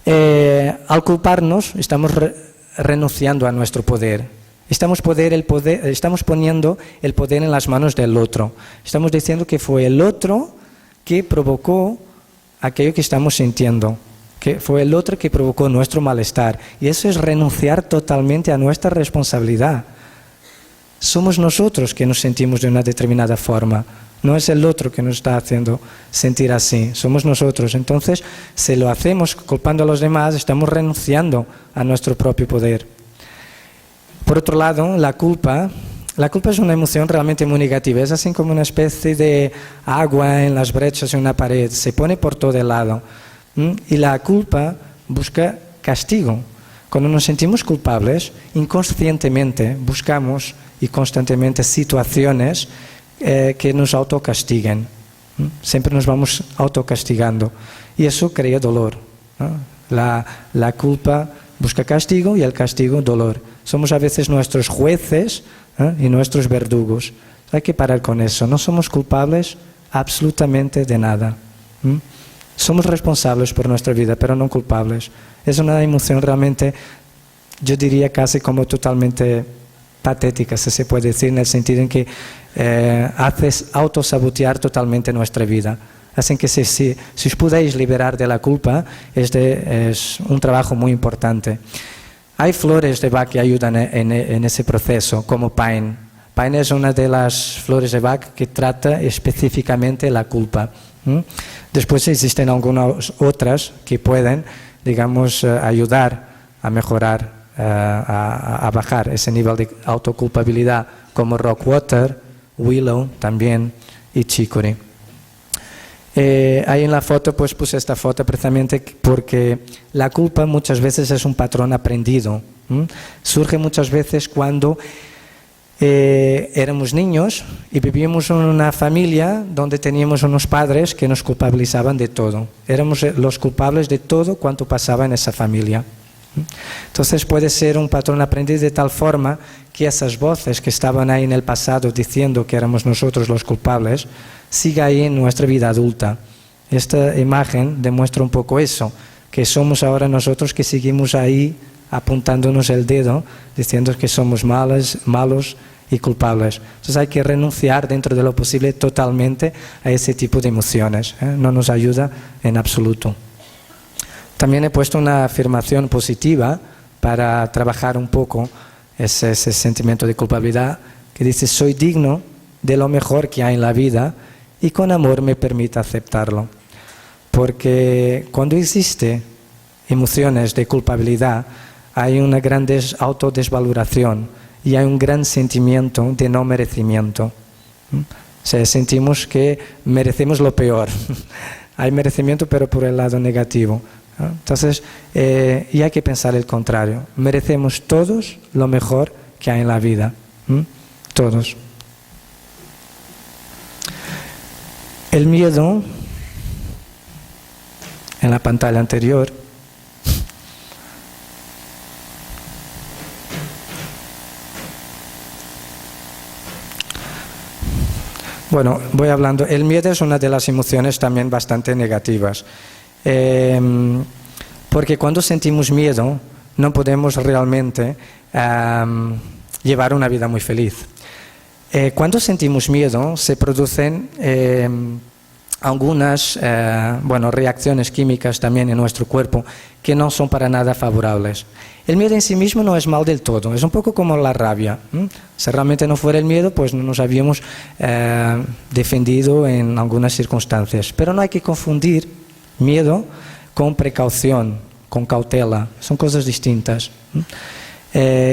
Al culparnos estamos renunciando a nuestro poder. Estamos poniendo el poder en las manos del otro. Estamos diciendo que fue el otro que provocó aquello que estamos sintiendo, que fue el otro que provocó nuestro malestar. Y eso es renunciar totalmente a nuestra responsabilidad. Somos nosotros que nos sentimos de una determinada forma, no es el otro que nos está haciendo sentir así, somos nosotros. Entonces, si lo hacemos culpando a los demás, estamos renunciando a nuestro propio poder. Por otro lado, la culpa es una emoción realmente muy negativa, es así como una especie de agua en las brechas de una pared, se pone por todo el lado. Y la culpa busca castigo. Cuando nos sentimos culpables, inconscientemente buscamos y constantemente situaciones que nos autocastiguen. Siempre nos vamos autocastigando y eso crea dolor, ¿no? La culpa busca castigo y el castigo dolor. Somos a veces nuestros jueces y nuestros verdugos. Hay que parar con eso. No somos culpables absolutamente de nada. Somos responsables por nuestra vida, pero no culpables. Es una emoción realmente, yo diría casi como totalmente patética, si se puede decir, en el sentido en que haces autosabotear totalmente nuestra vida. Así que si os podéis liberar de la culpa, es un trabajo muy importante. Hay flores de Bach que ayudan en ese proceso, como Pine. Pine es una de las flores de Bach que trata específicamente la culpa. Después existen algunas otras que pueden, digamos, ayudar a mejorar, a bajar ese nivel de autoculpabilidad, como Rockwater, Willow también y Chicory. Ahí en la foto pues puse esta foto precisamente porque la culpa muchas veces es un patrón aprendido. Surge muchas veces cuando éramos niños y vivíamos en una familia donde teníamos unos padres que nos culpabilizaban de todo. Éramos los culpables de todo cuanto pasaba en esa familia. Entonces puede ser un patrón aprendido de tal forma que esas voces que estaban ahí en el pasado diciendo que éramos nosotros los culpables, siga ahí en nuestra vida adulta. Esta imagen demuestra un poco eso, que somos ahora nosotros que seguimos ahí apuntándonos el dedo, diciendo que somos malos y culpables. Entonces hay que renunciar dentro de lo posible totalmente a ese tipo de emociones. No nos ayuda en absoluto. También he puesto una afirmación positiva para trabajar un poco ese sentimiento de culpabilidad, que dice: soy digno de lo mejor que hay en la vida y con amor me permite aceptarlo. Porque cuando existe emociones de culpabilidad, hay una gran autodesvaloración y hay un gran sentimiento de no merecimiento. O sea, sentimos que merecemos lo peor. Hay merecimiento, pero por el lado negativo. Entonces, y hay que pensar el contrario. Merecemos todos lo mejor que hay en la vida. Todos. El miedo, en la pantalla anterior, bueno, voy hablando. El miedo es una de las emociones también bastante negativas. Porque cuando sentimos miedo no podemos realmente llevar una vida muy feliz. Cuando sentimos miedo se producen algunas reacciones químicas también en nuestro cuerpo que no son para nada favorables. El miedo en sí mismo no es mal del todo, es un poco como la rabia. Si realmente no fuera el miedo, pues no nos habíamos defendido en algunas circunstancias. Pero no hay que confundir miedo con precaución, con cautela, son cosas distintas.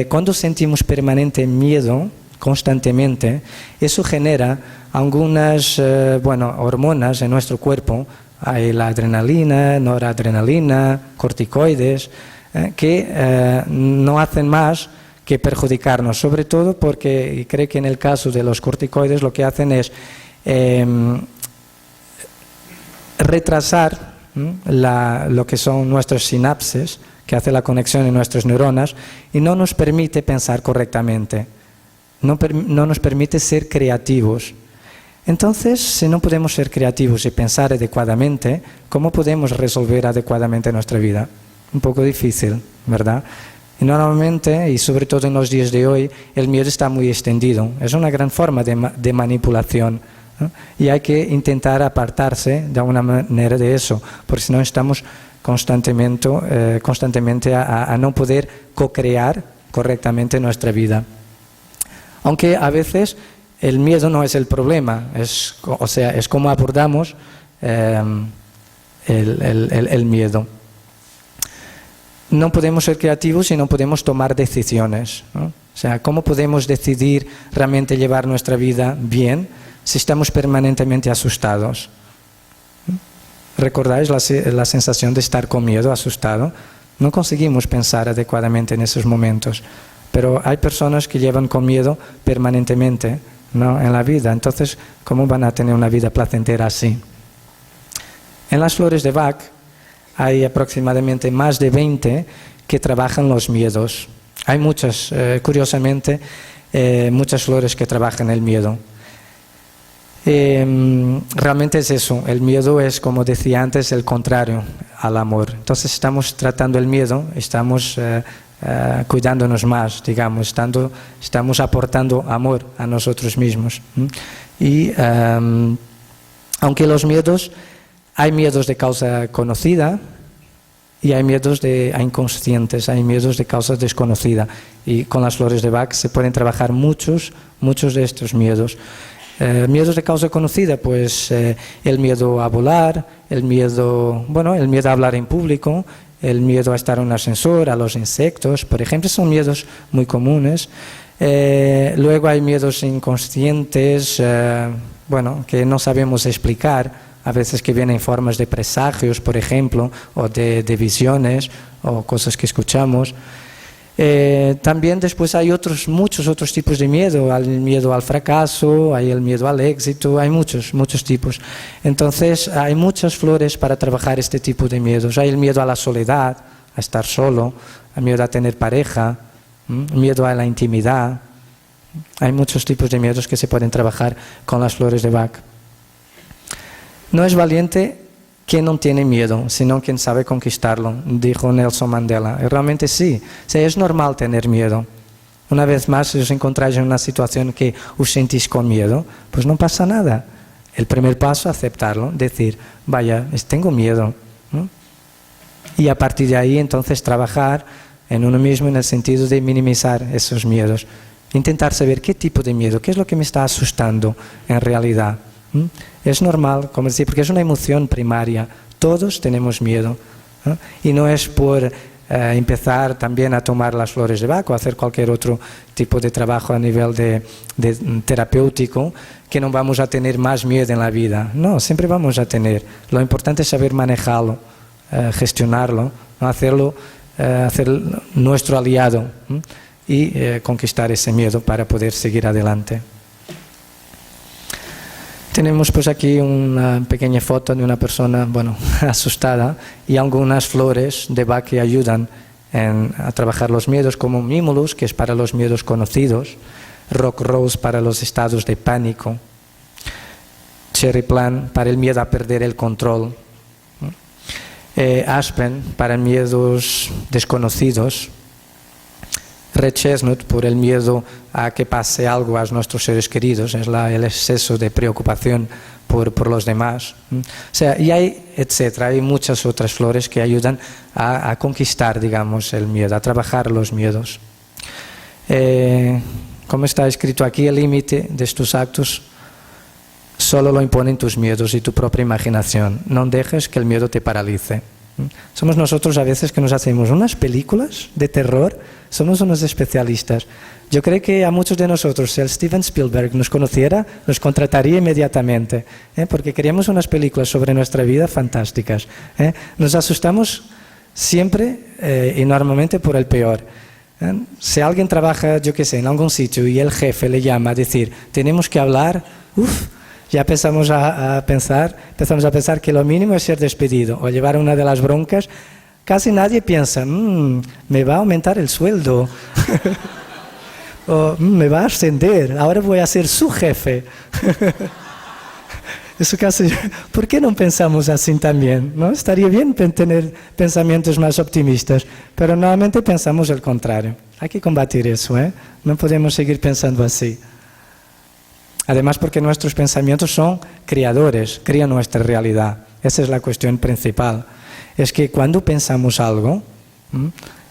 Cuando sentimos permanente miedo, constantemente, eso genera algunas hormonas en nuestro cuerpo. Hay la adrenalina, noradrenalina, corticoides, que no hacen más que perjudicarnos, sobre todo porque creo que en el caso de los corticoides lo que hacen es retrasar lo que son nuestras sinapsis, que hace la conexión en nuestras neuronas, y no nos permite pensar correctamente, no nos permite ser creativos. Entonces, si no podemos ser creativos y pensar adecuadamente, ¿cómo podemos resolver adecuadamente nuestra vida? Un poco difícil, ¿verdad? Y normalmente, y sobre todo en los días de hoy, el miedo está muy extendido. Es una gran forma de manipulación, ¿no? Y hay que intentar apartarse de alguna manera de eso, porque si no estamos constantemente a no poder co-crear correctamente nuestra vida. Aunque a veces el miedo no es el problema, es cómo abordamos el miedo. No podemos ser creativos y no podemos tomar decisiones, ¿no? O sea, ¿cómo podemos decidir realmente llevar nuestra vida bien si estamos permanentemente asustados? ¿Recordáis la sensación de estar con miedo, asustado? No conseguimos pensar adecuadamente en esos momentos, pero hay personas que llevan con miedo permanentemente, ¿no?, en la vida. Entonces, ¿cómo van a tener una vida placentera así? En las flores de Bach hay aproximadamente más de 20 que trabajan los miedos. Hay muchas, curiosamente, muchas flores que trabajan el miedo. Realmente es eso, el miedo es, como decía antes, el contrario al amor. Entonces estamos tratando el miedo, estamos cuidándonos más, digamos, estamos aportando amor a nosotros mismos. Y aunque los miedos, hay miedos de causa conocida y hay miedos inconscientes, hay miedos de causa desconocida. Y con las flores de Bach se pueden trabajar muchos de estos miedos. Miedos de causa conocida, pues el miedo a volar, el miedo a hablar en público, el miedo a estar en un ascensor, a los insectos, por ejemplo, son miedos muy comunes. Luego hay miedos inconscientes, que no sabemos explicar, a veces que vienen en formas de presagios, por ejemplo, o de visiones, o cosas que escuchamos. También después hay muchos otros tipos de miedo, el miedo al fracaso, hay el miedo al éxito, hay muchos tipos. Entonces hay muchas flores para trabajar este tipo de miedos. Hay el miedo a la soledad, a estar solo, el miedo a tener pareja, miedo a la intimidad. Hay muchos tipos de miedos que se pueden trabajar con las flores de Bach. No es valiente quien no tiene miedo, sino quien sabe conquistarlo, dijo Nelson Mandela. Y realmente sí, es normal tener miedo. Una vez más, si os encontráis en una situación que os sentís con miedo, pues no pasa nada. El primer paso, aceptarlo, decir, vaya, tengo miedo, ¿no? Y a partir de ahí, entonces, trabajar en uno mismo en el sentido de minimizar esos miedos. Intentar saber qué tipo de miedo, qué es lo que me está asustando en realidad. Es normal, como decía, porque es una emoción primaria. Todos tenemos miedo, ¿no? Y no es por empezar también a tomar las flores de Bach o hacer cualquier otro tipo de trabajo a nivel de terapéutico que no vamos a tener más miedo en la vida. No, siempre vamos a tener. Lo importante es saber manejarlo, gestionarlo, ¿no? Hacer nuestro aliado, ¿no? Y conquistar ese miedo para poder seguir adelante. Tenemos pues aquí una pequeña foto de una persona, asustada, y algunas flores de Bach que ayudan a trabajar los miedos, como Mimulus, que es para los miedos conocidos, Rock Rose para los estados de pánico, Cherry Plant para el miedo a perder el control, Aspen para miedos desconocidos, Red Chestnut por el miedo a que pase algo a nuestros seres queridos, es el exceso de preocupación por los demás. O sea, y hay, etcétera, hay muchas otras flores que ayudan a conquistar, digamos, el miedo, a trabajar los miedos. Como está escrito aquí, el límite de tus actos solo lo imponen tus miedos y tu propia imaginación. No dejes que el miedo te paralice. Somos nosotros a veces que nos hacemos unas películas de terror, somos unos especialistas. Yo creo que a muchos de nosotros, si el Steven Spielberg nos conociera, nos contrataría inmediatamente, porque queríamos unas películas sobre nuestra vida fantásticas. Nos asustamos siempre y normalmente por el peor. Si alguien trabaja, yo qué sé, en algún sitio y el jefe le llama a decir, tenemos que hablar, ya empezamos a pensar que lo mínimo es ser despedido o llevar una de las broncas. Casi nadie piensa, me va a aumentar el sueldo, o me va a ascender, ahora voy a ser su jefe. Eso casi, ¿por qué no pensamos así también? ¿No? Estaría bien tener pensamientos más optimistas, pero normalmente pensamos el contrario. Hay que combatir eso, no podemos seguir pensando así. Además, porque nuestros pensamientos son creadores, crean nuestra realidad. Esa es la cuestión principal. Es que cuando pensamos algo,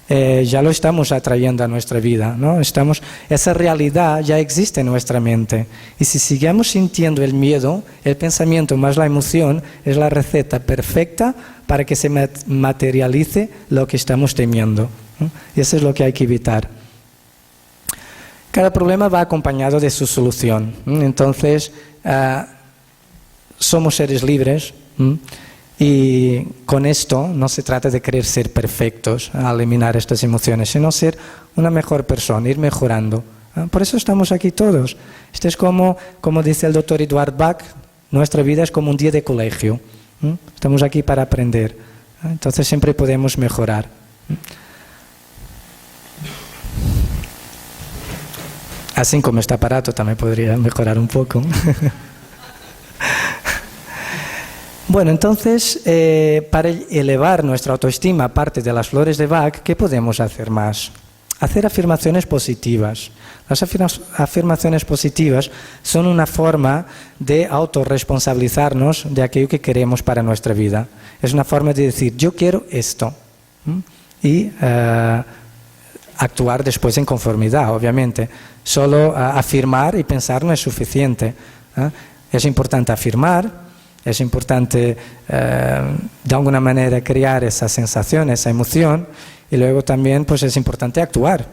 ya lo estamos atrayendo a nuestra vida, ¿no? Esa realidad ya existe en nuestra mente. Y si seguimos sintiendo el miedo, el pensamiento más la emoción es la receta perfecta para que se materialice lo que estamos temiendo. Y eso es lo que hay que evitar. Cada problema va acompañado de su solución. Entonces, somos seres libres y con esto no se trata de querer ser perfectos al eliminar estas emociones, sino ser una mejor persona, ir mejorando. Por eso estamos aquí todos. Esto es como dice el doctor Edward Bach, nuestra vida es como un día de colegio. Estamos aquí para aprender. Entonces siempre podemos mejorar. Así como este aparato también podría mejorar un poco. Bueno, entonces, para elevar nuestra autoestima, aparte de las flores de Bach, ¿qué podemos hacer más? Hacer afirmaciones positivas. Las afirmaciones positivas son una forma de autorresponsabilizarnos de aquello que queremos para nuestra vida. Es una forma de decir, yo quiero esto. Y actuar después en conformidad, obviamente. Solo afirmar y pensar no es suficiente. Es importante afirmar, es importante de alguna manera crear esa sensación, esa emoción, y luego también pues es importante actuar.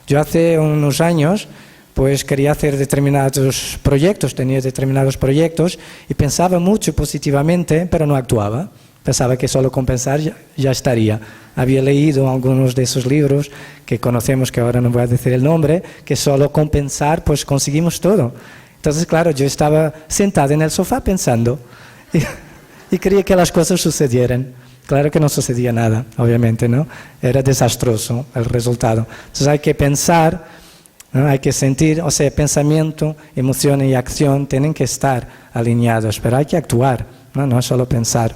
Yo hace unos años pues quería hacer determinados proyectos, tenía determinados proyectos y pensaba mucho positivamente, pero no actuaba. Pensaba que solo con pensar ya estaría. Había leído algunos de esos libros que conocemos, que ahora no voy a decir el nombre, que solo con pensar pues conseguimos todo. Entonces, claro, yo estaba sentado en el sofá pensando y quería que las cosas sucedieran. Claro que no sucedía nada, obviamente, ¿no? Era desastroso el resultado. Entonces hay que pensar, ¿no? Hay que sentir, o sea, pensamiento, emoción y acción tienen que estar alineados, pero hay que actuar, no es solo pensar.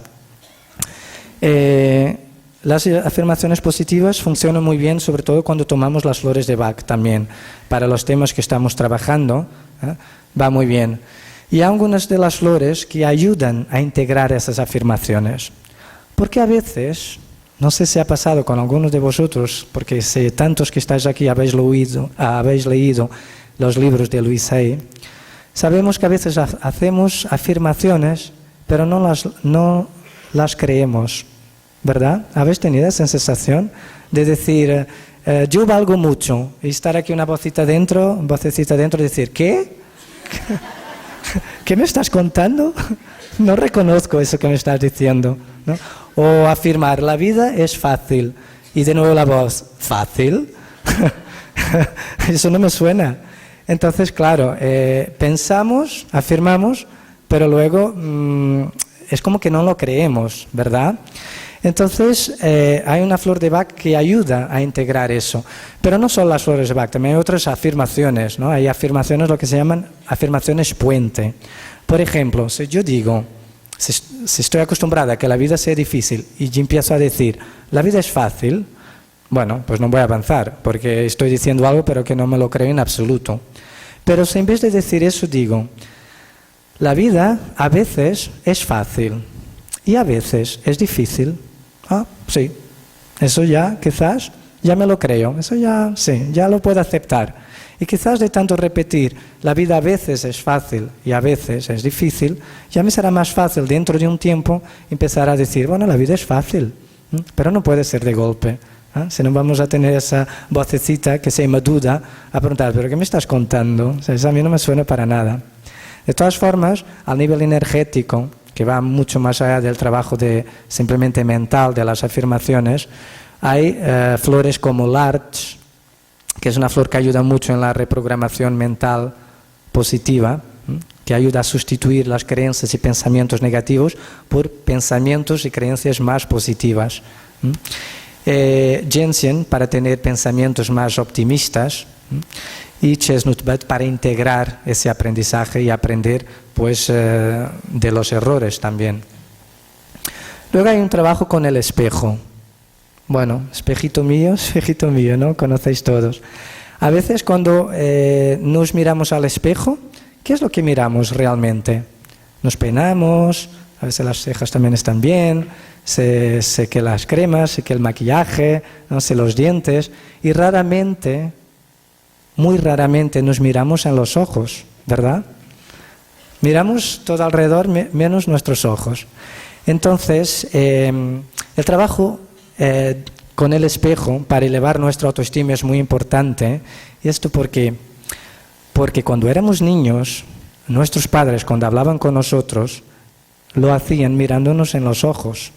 Las afirmaciones positivas funcionan muy bien, sobre todo cuando tomamos las flores de Bach también. Para los temas que estamos trabajando, va muy bien. Y hay algunas de las flores que ayudan a integrar esas afirmaciones. Porque a veces, no sé si ha pasado con algunos de vosotros, porque sé tantos que estáis aquí habéis leído los libros de Louise Hay, sabemos que a veces hacemos afirmaciones, pero no las creemos. ¿Verdad? ¿Habéis tenido esa sensación de decir, yo valgo mucho, y estar aquí una vocecita dentro y decir, ¿qué? ¿Qué me estás contando? No reconozco eso que me estás diciendo, ¿no? O afirmar, la vida es fácil, y de nuevo la voz, ¿fácil? Eso no me suena. Entonces, claro, pensamos, afirmamos, pero luego es como que no lo creemos, ¿verdad? Entonces, hay una flor de Bach que ayuda a integrar eso. Pero no solo las flores de Bach, también hay otras afirmaciones, ¿no? Hay afirmaciones, lo que se llaman afirmaciones puente. Por ejemplo, si yo digo, si estoy acostumbrada a que la vida sea difícil y yo empiezo a decir, la vida es fácil, bueno, pues no voy a avanzar, porque estoy diciendo algo pero que no me lo creo en absoluto. Pero si en vez de decir eso digo, La vida a veces es fácil y a veces es difícil. Ah, sí, eso ya quizás ya me lo creo, eso ya sí, ya lo puedo aceptar. Y quizás de tanto repetir, la vida a veces es fácil y a veces es difícil, ya me será más fácil dentro de un tiempo empezar a decir, bueno, la vida es fácil, pero no puede ser de golpe. Si no vamos a tener esa vocecita que se llama duda a preguntar, ¿pero qué me estás contando? O sea, eso a mí no me suena para nada. De todas formas, al nivel energético, que va mucho más allá del trabajo de simplemente mental de las afirmaciones, hay flores como Larch, que es una flor que ayuda mucho en la reprogramación mental positiva, que ayuda a sustituir las creencias y pensamientos negativos por pensamientos y creencias más positivas. Ginseng para tener pensamientos más optimistas y Chestnut para integrar ese aprendizaje y aprender pues, de los errores también. Luego hay un trabajo con el espejo. Bueno, espejito mío, ¿no? Conocéis todos. A veces cuando nos miramos al espejo, ¿qué es lo que miramos realmente? Nos peinamos, a veces las cejas también están bien, sé que las cremas, sé que el maquillaje, no sé, los dientes, y raramente, muy raramente nos miramos en los ojos, ¿verdad? Miramos todo alrededor menos nuestros ojos. Entonces, el trabajo con el espejo para elevar nuestra autoestima es muy importante. ¿Y esto por qué? Porque cuando éramos niños, nuestros padres cuando hablaban con nosotros, lo hacían mirándonos en los ojos,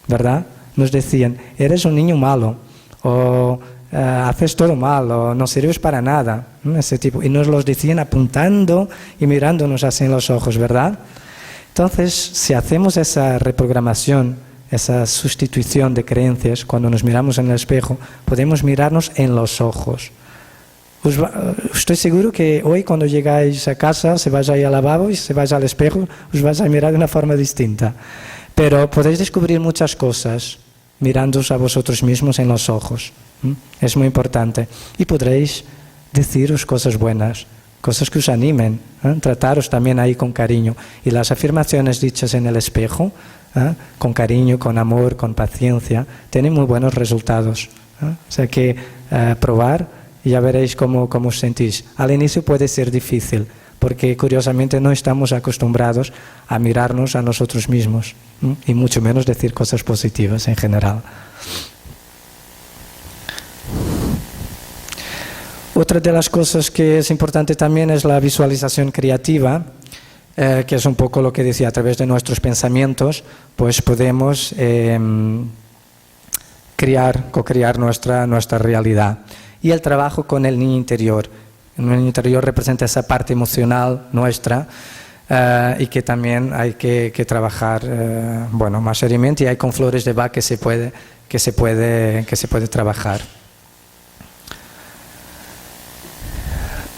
¿verdad? Nos decían, eres un niño malo, o haces todo mal, o no sirves para nada, ese tipo. Y nos los decían apuntando y mirándonos así en los ojos, ¿verdad? Entonces, si hacemos esa reprogramación, esa sustitución de creencias, cuando nos miramos en el espejo, podemos mirarnos en los ojos. Estoy seguro que hoy cuando llegáis a casa, se vais ahí al lavabo y se vais al espejo, os vais a mirar de una forma distinta. Pero podéis descubrir muchas cosas mirándoos a vosotros mismos en los ojos. Es muy importante. Y podréis deciros cosas buenas, cosas que os animen, trataros también ahí con cariño. Y las afirmaciones dichas en el espejo, con cariño, con amor, con paciencia, tienen muy buenos resultados. O sea que probar y ya veréis cómo os sentís. Al inicio puede ser difícil, porque curiosamente no estamos acostumbrados a mirarnos a nosotros mismos, y mucho menos decir cosas positivas en general. Otra de las cosas que es importante también es la visualización creativa, que es un poco lo que decía, a través de nuestros pensamientos, pues podemos co-crear nuestra realidad. Y el trabajo con el niño interior. El niño interior representa esa parte emocional nuestra y que también hay que trabajar más seriamente, y hay con flores de Bach que se puede trabajar.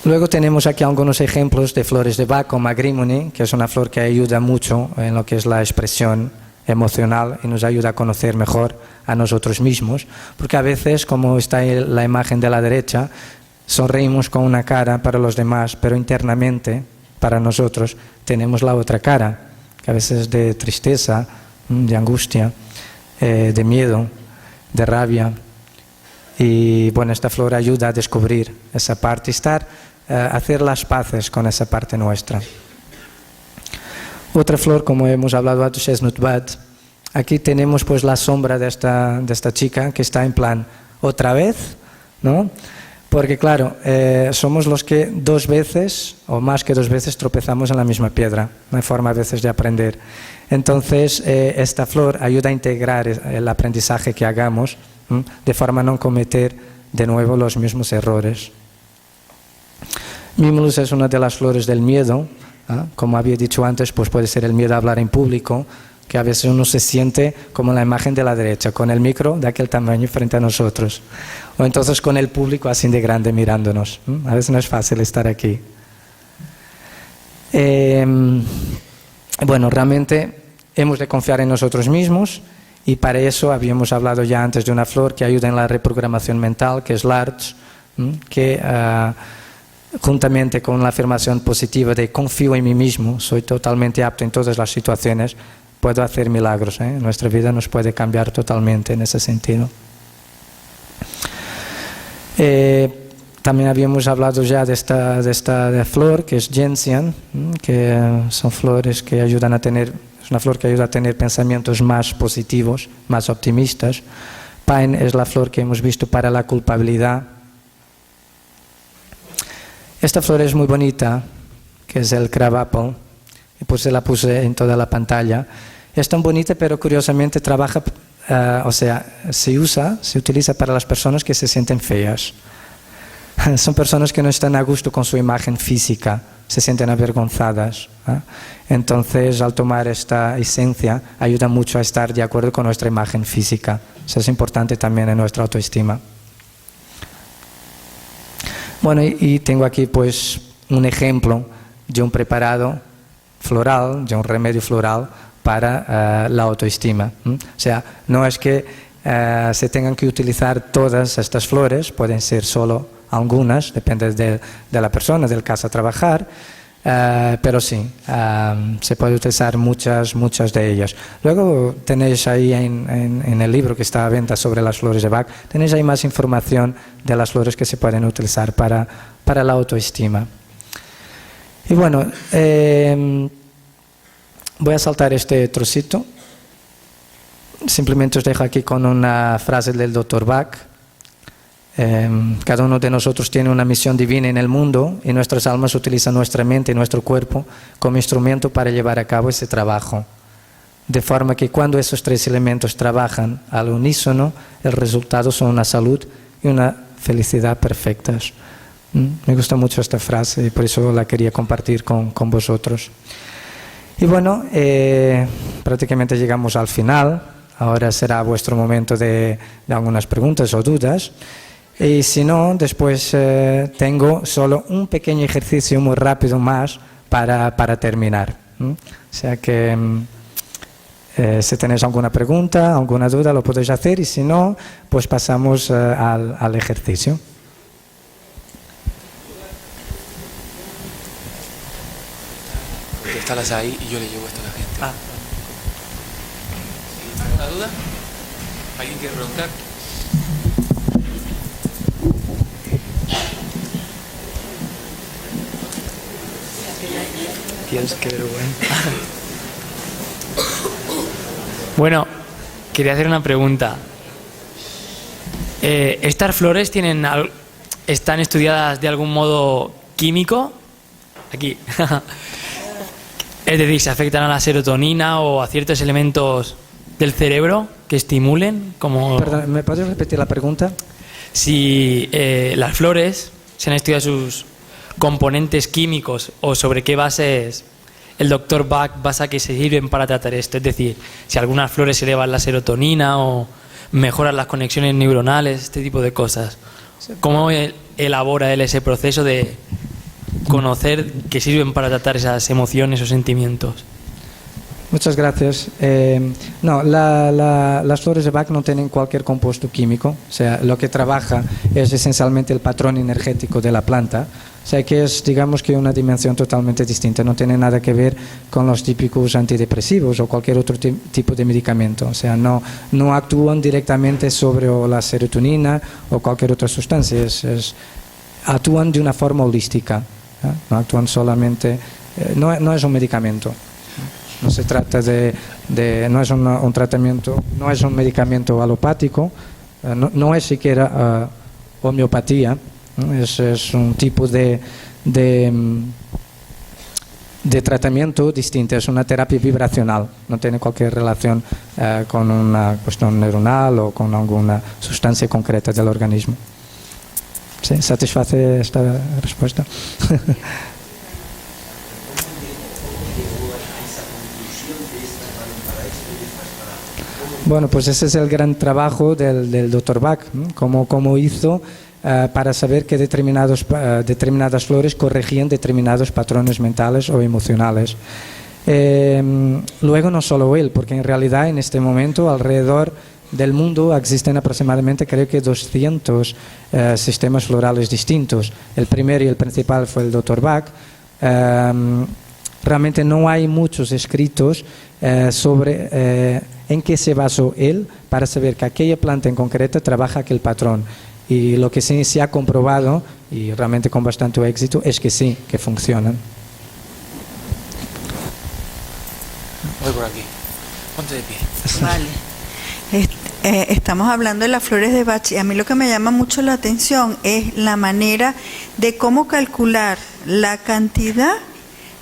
Luego tenemos aquí algunos ejemplos de flores de Bach, como Agrimony, que es una flor que ayuda mucho en lo que es la expresión emocional y nos ayuda a conocer mejor a nosotros mismos, porque a veces, como está en la imagen de la derecha, sonreímos con una cara para los demás, pero internamente, para nosotros, tenemos la otra cara, que a veces es de tristeza, de angustia, de miedo, de rabia. Y bueno, esta flor ayuda a descubrir esa parte y hacer las paces con esa parte nuestra. Otra flor, como hemos hablado antes, es Nutbat. Aquí tenemos pues la sombra de esta chica que está en plan, otra vez, ¿no? Porque claro, somos los que 2 veces o más que 2 veces tropezamos en la misma piedra. No hay forma a veces de aprender. Entonces, esta flor ayuda a integrar el aprendizaje que hagamos, de forma a no cometer de nuevo los mismos errores. Mimulus es una de las flores del miedo. Como había dicho antes, pues puede ser el miedo a hablar en público, que a veces uno se siente como en la imagen de la derecha, con el micro de aquel tamaño frente a nosotros, o entonces con el público así de grande mirándonos. A veces no es fácil estar aquí. Realmente hemos de confiar en nosotros mismos, y para eso habíamos hablado ya antes de una flor que ayuda en la reprogramación mental, que es Larch, que juntamente con la afirmación positiva de confío en mí mismo, soy totalmente apto en todas las situaciones, puedo hacer milagros. Nuestra vida nos puede cambiar totalmente en ese sentido. También habíamos hablado ya de esta flor, que es gentian, que son flores que ayudan a tener, es una flor que ayuda a tener pensamientos más positivos, más optimistas. Pine es la flor que hemos visto para la culpabilidad. Esta flor es muy bonita, que es el crabapple, y pues se la puse en toda la pantalla. Es tan bonita, pero curiosamente trabaja, se utiliza para las personas que se sienten feas. Son personas que no están a gusto con su imagen física, se sienten avergonzadas. Entonces, al tomar esta esencia, ayuda mucho a estar de acuerdo con nuestra imagen física. Eso es importante también en nuestra autoestima. Bueno, y tengo aquí pues un ejemplo de un preparado floral, de un remedio floral para la autoestima. O sea, no es que se tengan que utilizar todas estas flores, pueden ser solo algunas, depende de la persona, del caso a trabajar, pero sí, se puede utilizar muchas de ellas. Luego tenéis ahí en el libro que está a venta sobre las flores de Bach, tenéis ahí más información de las flores que se pueden utilizar para la autoestima. Y bueno, voy a saltar este trocito. Simplemente os dejo aquí con una frase del Dr. Bach. Cada uno de nosotros tiene una misión divina en el mundo y nuestras almas utilizan nuestra mente y nuestro cuerpo como instrumento para llevar a cabo ese trabajo. De forma que cuando esos tres elementos trabajan al unísono, el resultado son una salud y una felicidad perfectas. Me gusta mucho esta frase y por eso la quería compartir con vosotros. Y bueno, prácticamente llegamos al final. Ahora será vuestro momento de algunas preguntas o dudas. Y si no, después tengo solo un pequeño ejercicio muy rápido más para terminar. O sea que si tenéis alguna pregunta, alguna duda, lo podéis hacer. Y si no, pues pasamos al ejercicio. Estarlas ahí y yo le llevo esto a la gente. ¿Alguna duda? ¿Alguien quiere preguntar? Dios, qué vergüenza. Bueno, quería hacer una pregunta. ¿Estas flores están estudiadas de algún modo químico? Aquí. Es decir, ¿se afectan a la serotonina o a ciertos elementos del cerebro que estimulen? Perdón, ¿me puedes repetir la pregunta? Si las flores se han estudiado sus componentes químicos o sobre qué bases el Dr. Bach basa que se sirven para tratar esto. Es decir, si algunas flores elevan la serotonina o mejoran las conexiones neuronales, este tipo de cosas. ¿Cómo elabora él ese proceso de conocer que sirven para tratar esas emociones o sentimientos? Muchas gracias. No, las flores de Bach no tienen cualquier compuesto químico, o sea, lo que trabaja es esencialmente el patrón energético de la planta, o sea, que es, digamos que una dimensión totalmente distinta, no tiene nada que ver con los típicos antidepresivos o cualquier otro tipo de medicamento, o sea, no actúan directamente sobre la serotonina o cualquier otra sustancia, actúan de una forma holística, no actúan solamente, no es un medicamento. No se trata no es un tratamiento, no es un medicamento alopático, no es siquiera homeopatía, ¿no? Es un tipo de tratamiento distinto, es una terapia vibracional, no tiene cualquier relación con una cuestión neuronal o con alguna sustancia concreta del organismo. ¿Sí? ¿Satisface esta respuesta? Bueno, pues ese es el gran trabajo del Dr. Bach, ¿no? Cómo hizo para saber que determinadas flores corregían determinados patrones mentales o emocionales. Luego no solo él, porque en realidad en este momento alrededor del mundo existen aproximadamente, creo que 200 sistemas florales distintos. El primero y el principal fue el Dr. Bach. Realmente no hay muchos escritos sobre en qué se basó él para saber que aquella planta en concreto trabaja aquel patrón. Y lo que sí se ha comprobado, y realmente con bastante éxito, es que sí, que funcionan. Voy por aquí. Ponte de pie. Vale. Estamos hablando de las flores de Bach y a mí lo que me llama mucho la atención es la manera de cómo calcular la cantidad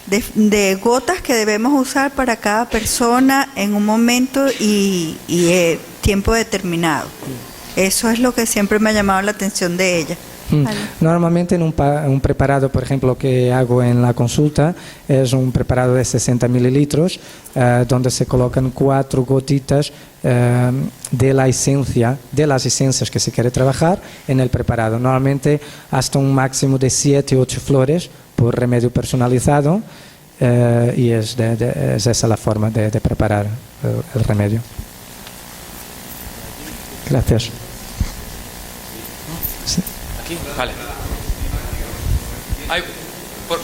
de gotas que debemos usar para cada persona en un momento y tiempo determinado. Eso es lo que siempre me ha llamado la atención de ella. Vale. Normalmente en un preparado, por ejemplo, que hago en la consulta, es un preparado de 60 mililitros, donde se colocan 4 gotitas de la esencia, de las esencias que se quiere trabajar en el preparado. Normalmente hasta un máximo de 7 u 8 flores por remedio personalizado, y es esa la forma de preparar el remedio. Gracias. Sí. Aquí, vale. Ay,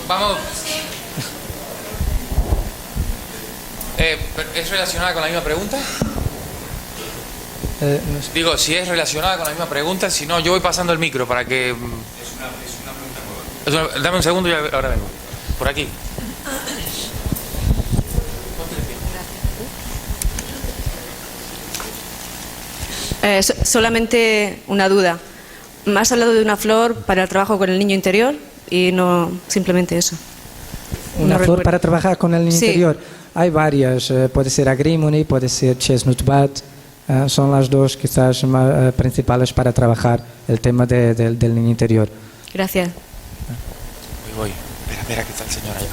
vamos. ¿Es relacionada con la misma pregunta? No sé. Digo, si es relacionada con la misma pregunta, si no, yo voy pasando el micro para que... Es una pregunta. Dame un segundo y ahora vengo. Por aquí. Solamente una duda. Me has hablado de una flor para el trabajo con el niño interior y no simplemente eso. Una No flor recuerdo. para trabajar con el niño Sí. interior. Hay varias, puede ser agrimony, puede ser chestnut bat, son las dos quizás más principales para trabajar el tema del niño interior. Gracias. Voy. Espera, que está el señor allá.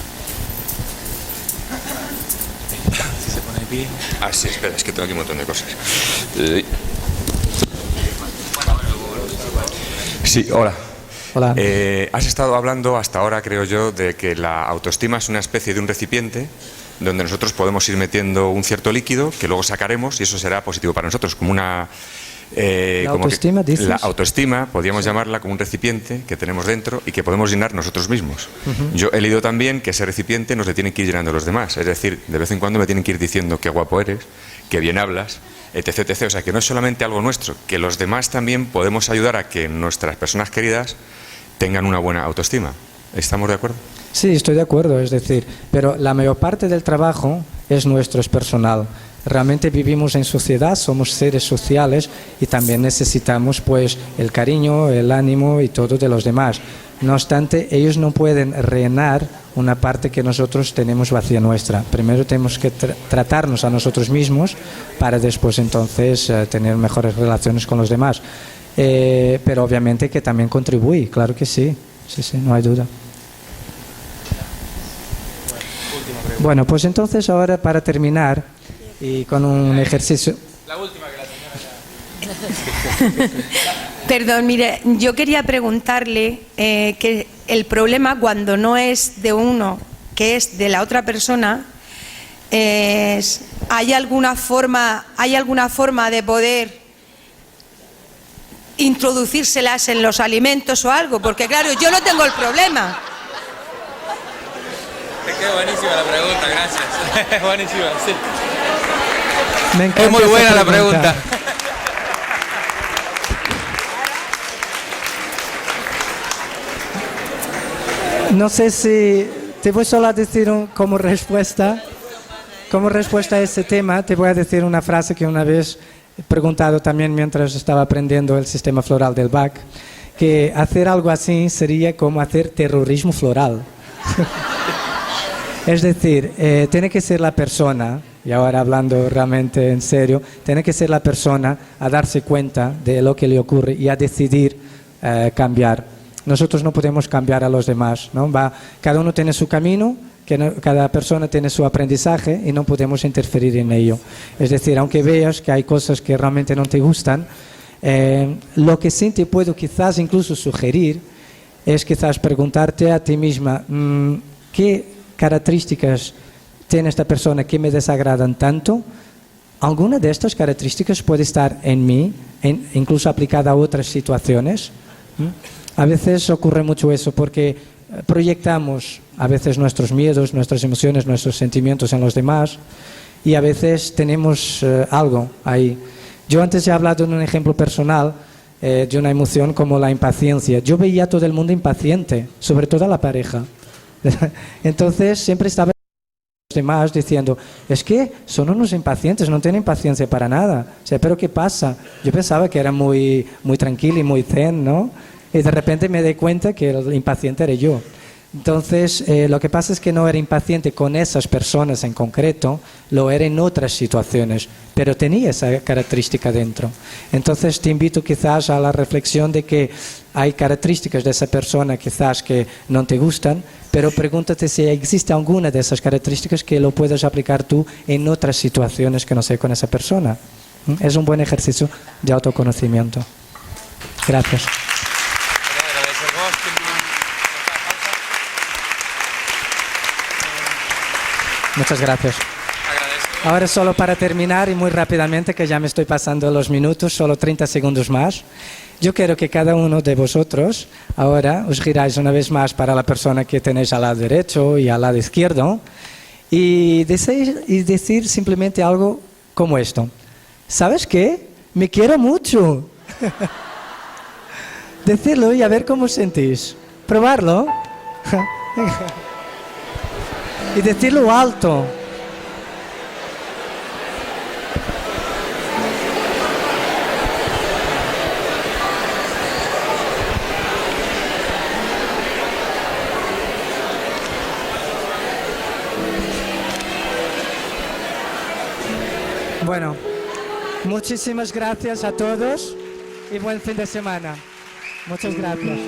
Si se pone de pie. Ah, sí, espera, es que tengo aquí un montón de cosas. Sí, hola. Hola. Has estado hablando hasta ahora, creo yo, de que la autoestima es una especie de un recipiente donde nosotros podemos ir metiendo un cierto líquido que luego sacaremos y eso será positivo para nosotros, como una... ¿La como autoestima, dices? La autoestima, podríamos llamarla como un recipiente que tenemos dentro y que podemos llenar nosotros mismos. Yo he leído también que ese recipiente nos le tienen que ir llenando los demás, es decir, de vez en cuando me tienen que ir diciendo qué guapo eres, qué bien hablas, etc, etc. O sea, que no es solamente algo nuestro, que los demás también podemos ayudar a que nuestras personas queridas tengan una buena autoestima. ¿Estamos de acuerdo? Sí, estoy de acuerdo, es decir, pero la mayor parte del trabajo es nuestro, es personal. Realmente vivimos en sociedad, somos seres sociales y también necesitamos pues el cariño, el ánimo y todo de los demás. No obstante, ellos no pueden rellenar una parte que nosotros tenemos vacía nuestra. Primero tenemos que tratarnos a nosotros mismos para después entonces tener mejores relaciones con los demás. Pero obviamente que también contribuye, claro que sí, sí, no hay duda. Bueno, pues entonces ahora para terminar y con un ejercicio... La última que la señora ya... Perdón, mire, yo quería preguntarle que el problema cuando no es de uno, que es de la otra persona, ¿hay alguna forma de poder introducírselas en los alimentos o algo? Porque claro, yo no tengo el problema. Te quedó buenísima la pregunta, gracias. Buenísima, sí. Me encanta Es muy esa buena la pregunta. No sé si te voy solo a decir como respuesta a ese tema, te voy a decir una frase que una vez he preguntado también mientras estaba aprendiendo el sistema floral del Bach, que hacer algo así sería como hacer terrorismo floral. Es decir, tiene que ser la persona, y ahora hablando realmente en serio, tiene que ser la persona a darse cuenta de lo que le ocurre y a decidir cambiar. Nosotros no podemos cambiar a los demás, ¿no? Cada uno tiene su camino, cada persona tiene su aprendizaje y no podemos interferir en ello. Es decir, aunque veas que hay cosas que realmente no te gustan, lo que sí te puedo quizás incluso sugerir es quizás preguntarte a ti misma ¿qué características tiene esta persona que me desagradan tanto? alguna de estas características puede estar en mí, incluso aplicada a otras situaciones. A veces ocurre mucho eso porque proyectamos a veces nuestros miedos, nuestras emociones, nuestros sentimientos en los demás y a veces tenemos algo ahí. Yo antes he hablado de un ejemplo personal de una emoción como la impaciencia. Yo veía a todo el mundo impaciente, sobre todo a la pareja. Entonces siempre estaba los demás diciendo, es que son unos impacientes, no tienen paciencia para nada. O sea, ¿pero qué pasa? Yo pensaba que era muy tranquilo y muy zen, ¿no? Y de repente me di cuenta que el impaciente era yo. Entonces, lo que pasa es que no era impaciente con esas personas en concreto, lo era en otras situaciones, pero tenía esa característica dentro. Entonces, te invito quizás a la reflexión de que hay características de esa persona quizás que no te gustan, pero pregúntate si existe alguna de esas características que lo puedes aplicar tú en otras situaciones que no sea con esa persona. Es un buen ejercicio de autoconocimiento. Gracias. Muchas gracias. Ahora solo para terminar y muy rápidamente, que ya me estoy pasando los minutos, solo 30 segundos más. Yo quiero que cada uno de vosotros ahora os giráis una vez más para la persona que tenéis al lado derecho y al lado izquierdo y decir simplemente algo como esto. ¿Sabes qué? Me quiero mucho. Decirlo y a ver cómo os sentís. Probarlo. Y decirlo alto. Bueno, muchísimas gracias a todos y buen fin de semana. Muchas gracias.